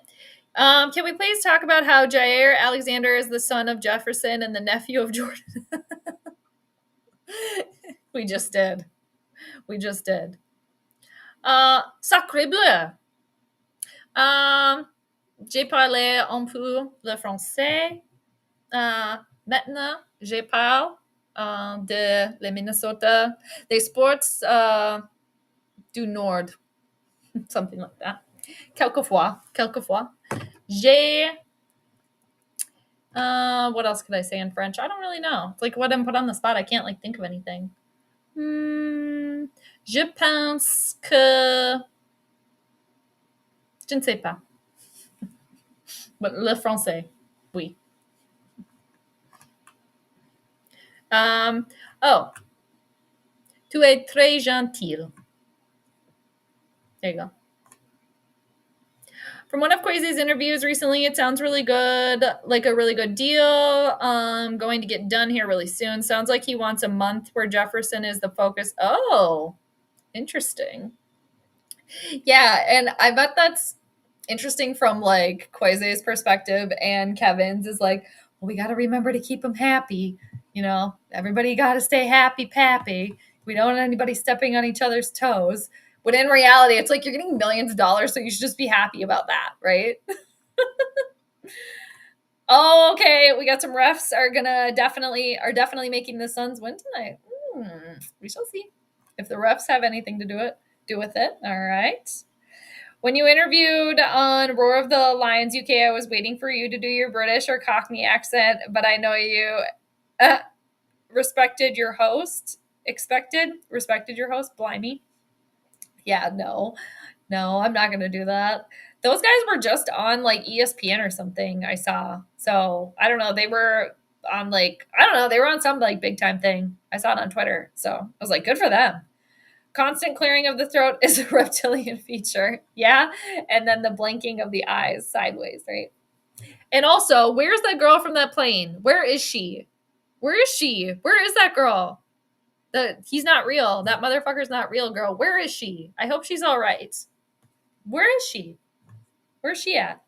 Can we please talk about how Jair Alexander is the son of Jefferson and the nephew of Jordan? We just did. Sacré bleu. J'ai parlé un peu le français. Maintenant, je parle de les Minnesota, des sports du Nord. Something like that. Quelquefois. J'ai... what else could I say in French? I don't really know. It's like when I'm put on the spot, I can't like think of anything. Je pense que... Je ne sais pas. But le français, oui. Tu es très gentil. There you go. From one of Kwesi's interviews recently, it sounds really good, like a really good deal. Going to get done here really soon. Sounds like he wants a month where Jefferson is the focus. Oh, interesting. Yeah, and I bet that's interesting from like Kwesi's perspective, and Kevin's is like, well, we got to remember to keep him happy. Everybody got to stay happy, pappy. We don't want anybody stepping on each other's toes. But in reality, it's like you're getting millions of dollars, so you should just be happy about that, right? Oh, okay. We got some refs are definitely making the Suns win tonight. We shall see if the refs have anything to do with it. All right. When you interviewed on Roar of the Lions UK, I was waiting for you to do your British or Cockney accent, but I know you respected your host. Respected your host. Blimey. Yeah, no, I'm not going to do that. Those guys were just on like ESPN or something I saw. So I don't know. They were on like, I don't know. They were on some like big time thing. I saw it on Twitter. So I was like, good for them. Constant clearing of the throat is a reptilian feature. Yeah. And then the blinking of the eyes sideways, right? And also, where's that girl from that plane? Where is she? Where is that girl? He's not real. That motherfucker's not real, girl. Where is she? I hope she's all right. Where is she? Where's she at?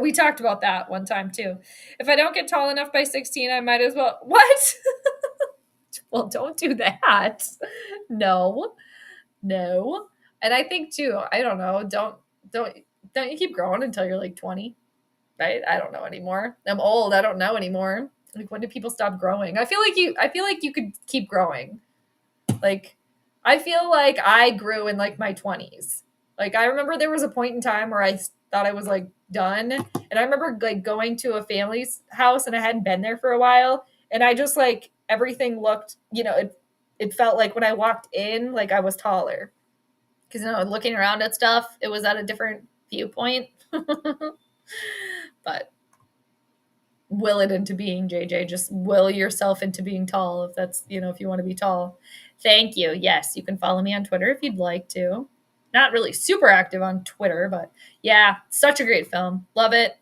We talked about that one time, too. If I don't get tall enough by 16, I might as well... What? Well, don't do that. No. And I think, too, I don't know. Don't you keep growing until you're like 20? Right? I don't know anymore. I'm old. I don't know anymore. Like, when do people stop growing? I feel like you could keep growing. Like, I feel like I grew in like my 20s. Like, I remember there was a point in time where I thought I was like done. And I remember like going to a family's house and I hadn't been there for a while. And I just like, everything looked, it felt like when I walked in, like I was taller. Because, looking around at stuff, it was at a different viewpoint. But will it into being, JJ. Just will yourself into being tall if that's, if you want to be tall. Thank you. Yes, you can follow me on Twitter if you'd like to. Not really super active on Twitter, but yeah, such a great film. Love it.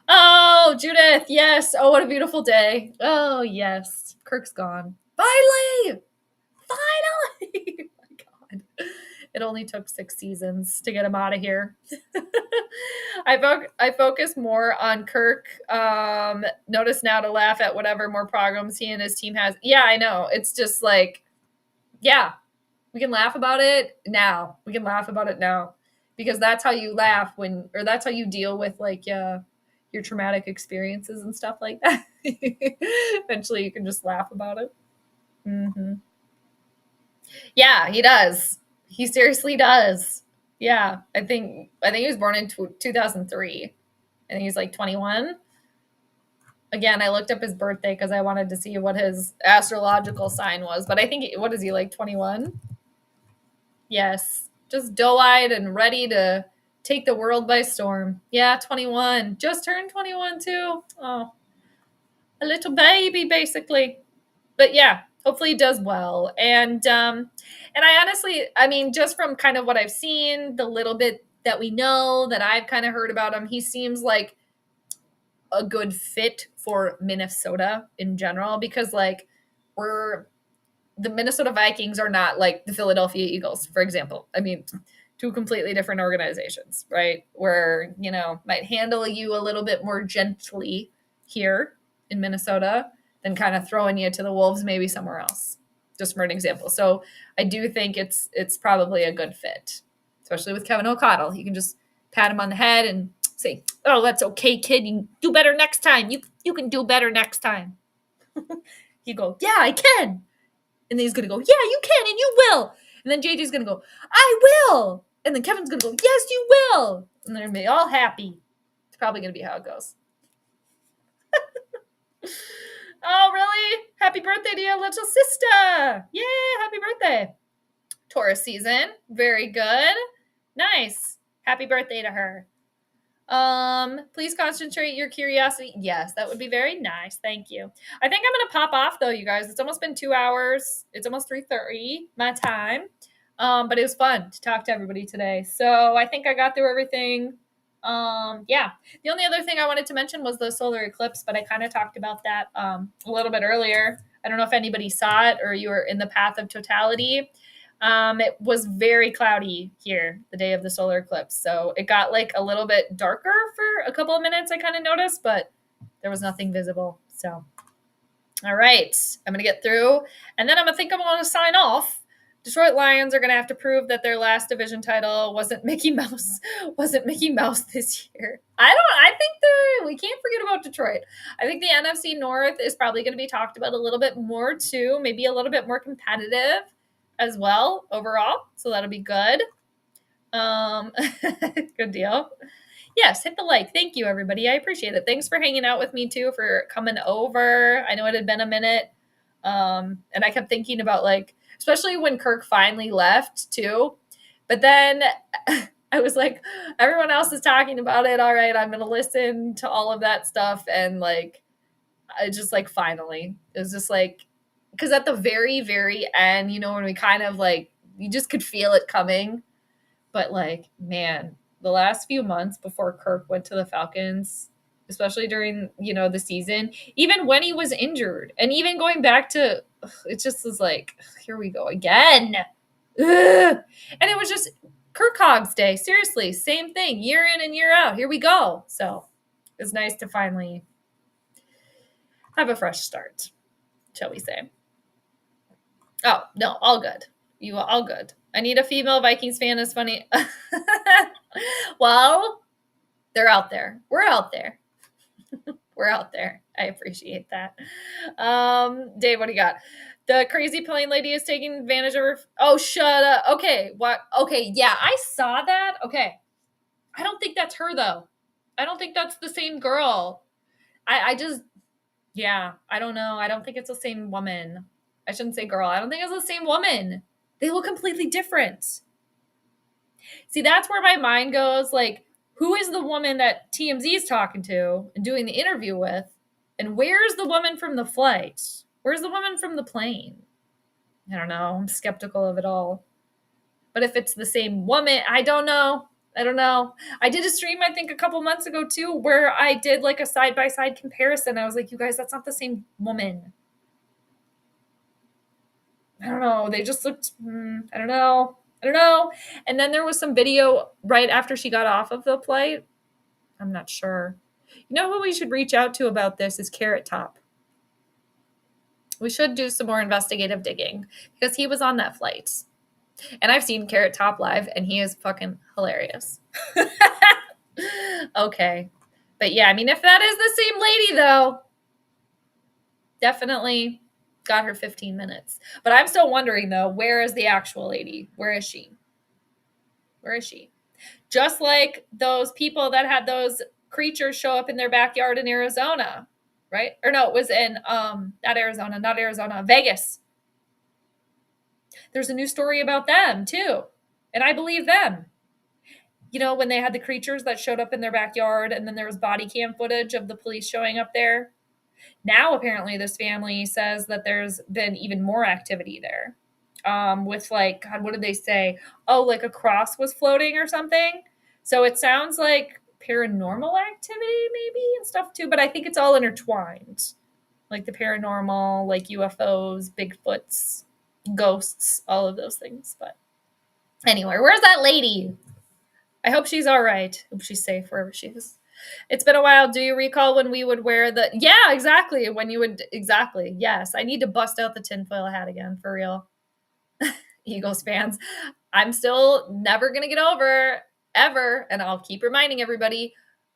Oh, Judith, yes. Oh, what a beautiful day. Oh, yes. Kirk's gone. Finally! Oh, my God. It only took 6 seasons to get him out of here. I focus more on Kirk. Notice now to laugh at whatever more problems he and his team has. Yeah, I know. It's just like, yeah, we can laugh about it now. We can laugh about it now because that's how you laugh or that's how you deal with like your traumatic experiences and stuff like that. Eventually, you can just laugh about it. Mm-hmm. Yeah, he does. He seriously does. Yeah, I think he was born in 2003. I think he's like 21. Again, I looked up his birthday because I wanted to see what his astrological sign was. But I think, what is he, like 21? Yes. Just doe-eyed and ready to take the world by storm. Yeah, 21. Just turned 21 too. Oh, a little baby, basically. But yeah, hopefully he does well. And I honestly, I mean, just from kind of what I've seen, the little bit that we know that I've kind of heard about him, he seems like a good fit for Minnesota in general because like the Minnesota Vikings are not like the Philadelphia Eagles, for example. I mean, two completely different organizations, right? Where, might handle you a little bit more gently here in Minnesota than kind of throwing you to the Wolves maybe somewhere else. Just for an example. So I do think it's probably a good fit, especially with Kevin O'Connell. You can just pat him on the head and say, "Oh, that's okay, kid. You can do better next time. You can do better next time." You go, "Yeah, I can." And then he's going to go, "Yeah, you can and you will." And then JJ's going to go, "I will." And then Kevin's going to go, "Yes, you will." And they're going to be all happy. It's probably going to be how it goes. Oh, really? Happy birthday to your little sister. Yeah, happy birthday. Taurus season. Very good. Nice. Happy birthday to her. Please concentrate your curiosity. Yes, that would be very nice. Thank you. I think I'm going to pop off though, you guys. It's almost been 2 hours. It's almost 3:30 my time. But it was fun to talk to everybody today. So I think I got through everything. Yeah. The only other thing I wanted to mention was the solar eclipse, but I kind of talked about that a little bit earlier. I don't know if anybody saw it or you were in the path of totality. It was very cloudy here the day of the solar eclipse. So it got like a little bit darker for a couple of minutes, I kind of noticed, but there was nothing visible. So, all right, I'm going to get through and then I'm going to sign off. Detroit Lions are going to have to prove that their last division title wasn't Mickey Mouse this year. I think we can't forget about Detroit. I think the NFC North is probably going to be talked about a little bit more too, maybe a little bit more competitive as well overall. So that'll be good. Good deal. Yes, hit the like. Thank you, everybody. I appreciate it. Thanks for hanging out with me too, for coming over. I know it had been a minute. And I kept thinking about like, especially when Kirk finally left too. But then I was like, everyone else is talking about it. All right, I'm going to listen to all of that stuff. And like, I just like, finally, it was just like, because at the very, very end, when we kind of like, you just could feel it coming. But like, man, the last few months before Kirk went to the Falcons, especially during, the season, even when he was injured and even going back to, it just was like, here we go again. Ugh. And it was just Kirk Hogg's day. Seriously, same thing, year in and year out. Here we go. So it's nice to finally have a fresh start, shall we say. Oh, no, all good. You all good. I need a female Vikings fan is funny. Well, they're out there. We're out there. We're out there. I appreciate that. Dave, what do you got? The crazy plane lady is taking advantage of her. Oh, shut up. Okay. What? Okay. Yeah, I saw that. Okay. I don't think that's her, though. I don't think that's the same girl. I just, yeah, I don't know. I don't think it's the same woman. I shouldn't say girl. I don't think it's the same woman. They look completely different. See, that's where my mind goes. Like, who is the woman that TMZ is talking to and doing the interview with? And where's the woman from the flight? Where's the woman from the plane? I don't know. I'm skeptical of it all. But if it's the same woman, I don't know. I did a stream, I think, a couple months ago, too, where I did like a side-by-side comparison. I was like, you guys, that's not the same woman. I don't know. They just looked, I don't know. I don't know. And then there was some video right after she got off of the flight. I'm not sure. You know who we should reach out to about this is Carrot Top. We should do some more investigative digging because he was on that flight. And I've seen Carrot Top live and he is fucking hilarious. Okay. But yeah, I mean, if that is the same lady though, definitely got her 15 minutes. But I'm still wondering though, where is the actual lady? Where is she? Where is she? Just like those people that had those creatures show up in their backyard in Arizona, right? Or no, it was in not Arizona, Vegas. There's a new story about them too. And I believe them. You know, when they had the creatures that showed up in their backyard and then there was body cam footage of the police showing up there. Now, apparently, this family says that there's been even more activity there. With like, God, what did they say? Oh, like a cross was floating or something. So it sounds like paranormal activity maybe and stuff too, but I think it's all intertwined. Like the paranormal, like UFOs, Bigfoots, ghosts, all of those things. But anyway, where's that lady? I hope she's all right. Hope she's safe wherever she is. It's been a while. Do you recall when we would wear the... Yeah, exactly. When you would... Exactly. Yes. I need to bust out the tinfoil hat again, for real. Eagles fans. I'm still never going to get over, ever, and I'll keep reminding everybody,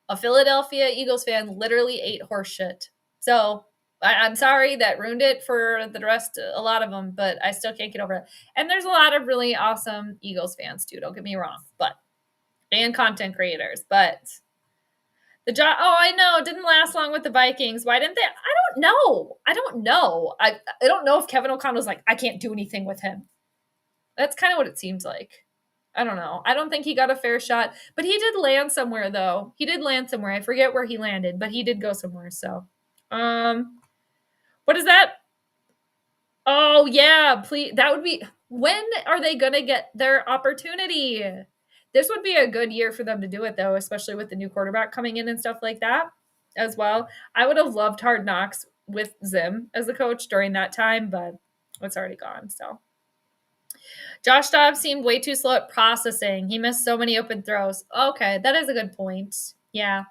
a Philadelphia Eagles fan literally ate horse shit. So I'm sorry that ruined it for the rest, a lot of them, but I still can't get over it. And there's a lot of really awesome Eagles fans too, don't get me wrong, and content creators, but the job, I know, it didn't last long with the Vikings. Why didn't they? I don't know. I don't know if Kevin O'Connell's like, I can't do anything with him. That's kind of what it seems like. I don't know. I don't think he got a fair shot, but he did land somewhere though. He did land somewhere. I forget where he landed, but he did go somewhere. So, what is that? Oh yeah, please. That would be, when are they going to get their opportunity? This would be a good year for them to do it though, especially with the new quarterback coming in and stuff like that as well. I would have loved Hard Knocks with Zim as the coach during that time, but it's already gone. So Josh Dobbs seemed way too slow at processing. He missed so many open throws. Okay, that is a good point. Yeah.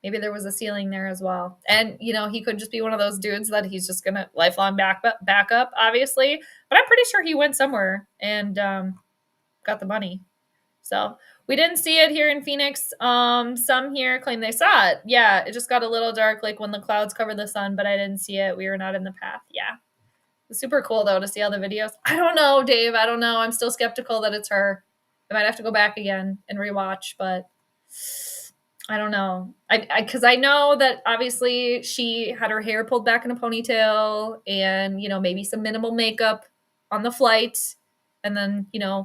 Maybe there was a ceiling there as well. And, you know, he could just be one of those dudes that he's just going to lifelong backup, obviously. But I'm pretty sure he went somewhere and got the money. So we didn't see it here in Phoenix. Some here claim they saw it. Yeah, it just got a little dark like when the clouds covered the sun, but I didn't see it. We were not in the path. Yeah. It's super cool, though, to see all the videos. I don't know, Dave. I don't know. I'm still skeptical that it's her. I might have to go back again and rewatch, but I don't know. Because I know that obviously she had her hair pulled back in a ponytail and, you know, maybe some minimal makeup on the flight and then, you know,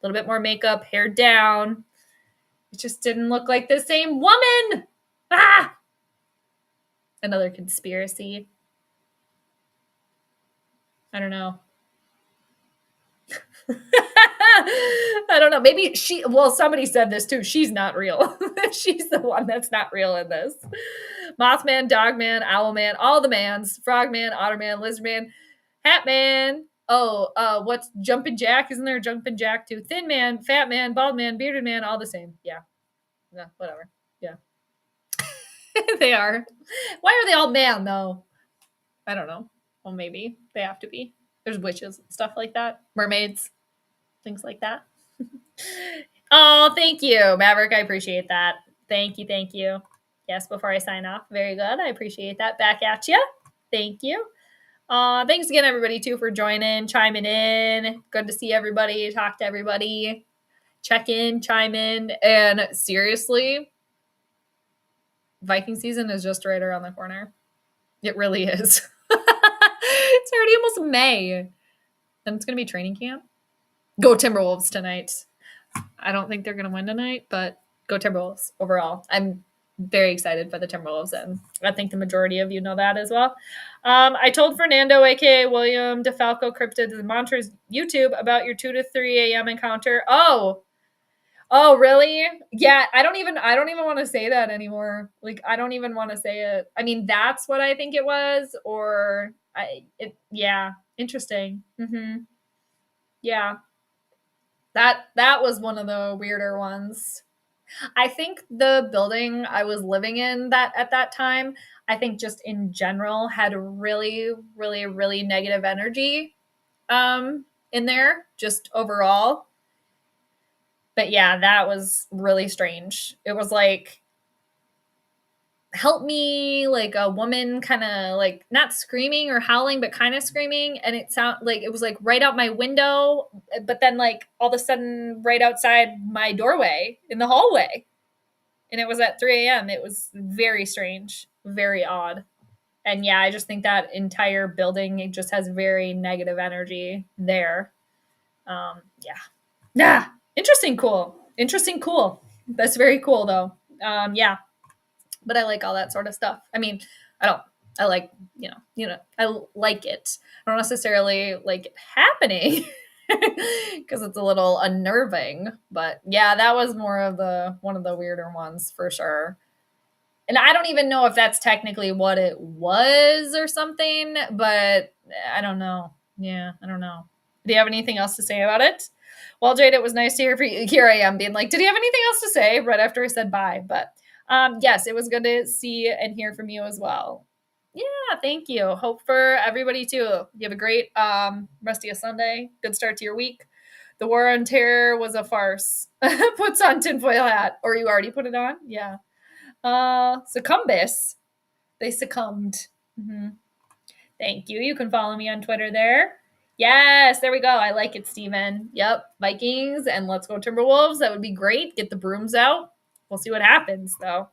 a little bit more makeup, hair down. It just didn't look like the same woman. Ah! Another conspiracy. I don't know. I don't know. Maybe somebody said this too. She's not real. She's the one that's not real in this. Mothman, Dogman, Owlman, all the mans, Frogman, Otterman, Lizardman, Hatman. What's Jumpin' Jack? Isn't there a Jumpin' Jack too? Thin Man, Fat Man, Bald Man, Bearded Man, all the same. Yeah. Yeah, whatever. Yeah. They are. Why are they all man though? I don't know. Well, maybe they have to be. There's witches and stuff like that. Mermaids. Things like that. Oh, thank you, Maverick. I appreciate that. Thank you. Yes, before I sign off. Very good. I appreciate that. Back at you. Thank you. Thanks again, everybody, too, for joining, chiming in. Good to see everybody, talk to everybody, check in, chime in. And seriously, Viking season is just right around the corner. It really is. It's already almost May. Then it's going to be training camp. Go Timberwolves tonight. I don't think they're going to win tonight, but go Timberwolves overall. I'm very excited for the Timberwolves, and I think the majority of you know that as well. I told Fernando, aka William DeFalco Cryptid, the Monsters YouTube about your 2 to 3 a.m. encounter. Oh, really? Yeah, I don't even want to say that anymore. Like, I don't even want to say it. I mean, that's what I think it was, yeah, interesting. Mm-hmm. Yeah. That was one of the weirder ones. I think the building I was living in that at that time, I think just in general had really, really, really negative energy in there, just overall. But yeah, that was really strange. It was like, help me, like a woman kind of like not screaming or howling, but kind of screaming. And it sounded like it was like right out my window, but then like all of a sudden right outside my doorway in the hallway. And it was at 3 a.m. It was very strange, very odd. And yeah, I just think that entire building, it just has very negative energy there. Yeah. Yeah. Interesting, cool. Interesting, cool. That's very cool though. Yeah. But I like all that sort of stuff. I mean, I don't. I like, I like it. I don't necessarily like it happening because it's a little unnerving. But yeah, that was more of the one of the weirder ones for sure. And I don't even know if that's technically what it was or something, but I don't know. Yeah, I don't know. Do you have anything else to say about it? Well, Jade, it was nice to hear from you. Here I am being like, did he have anything else to say right after I said bye? But yes, it was good to see and hear from you as well. Yeah, thank you. Hope for everybody too. You have a great rest of your Sunday. Good start to your week. The War on Terror was a farce. Puts on tinfoil hat. Or you already put it on? Yeah. Succumbus. They succumbed. Mm-hmm. Thank you. You can follow me on Twitter there. Yes, there we go. I like it, Steven. Yep. Vikings and let's go Timberwolves. That would be great. Get the brooms out. We'll see what happens, though.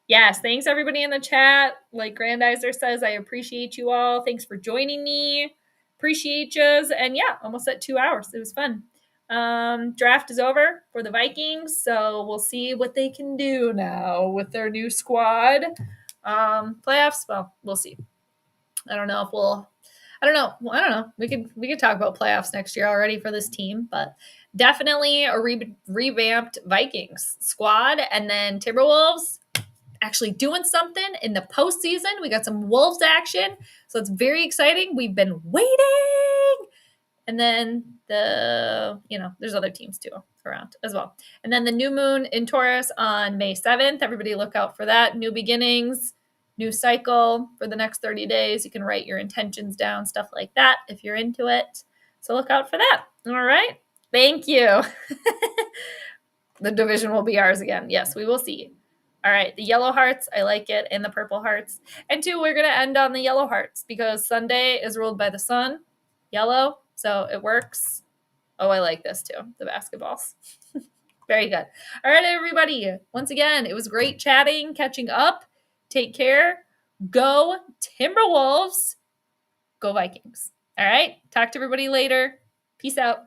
Yes, thanks everybody in the chat. Like Grandizer says, I appreciate you all. Thanks for joining me. Appreciate yous. And yeah, almost at 2 hours. It was fun. Draft is over for the Vikings, so we'll see what they can do now with their new squad. Playoffs, well, we'll see. I don't know if we'll. I don't know. I don't know. We could talk about playoffs next year already for this team, but definitely a revamped Vikings squad, and then Timberwolves actually doing something in the postseason. We got some Wolves action, so it's very exciting. We've been waiting. And then there's other teams too around as well. And then the new moon in Taurus on May 7th. Everybody look out for that. New beginnings, new cycle for the next 30 days. You can write your intentions down, stuff like that, if you're into it. So look out for that. All right. Thank you. The division will be ours again. Yes, we will see. All right, the yellow hearts, I like it, and the purple hearts. And two, we're going to end on the yellow hearts because Sunday is ruled by the sun, yellow, so it works. Oh, I like this too, the basketballs. Very good. All right, everybody. Once again, it was great chatting, catching up. Take care. Go Timberwolves. Go Vikings. All right, talk to everybody later. Peace out.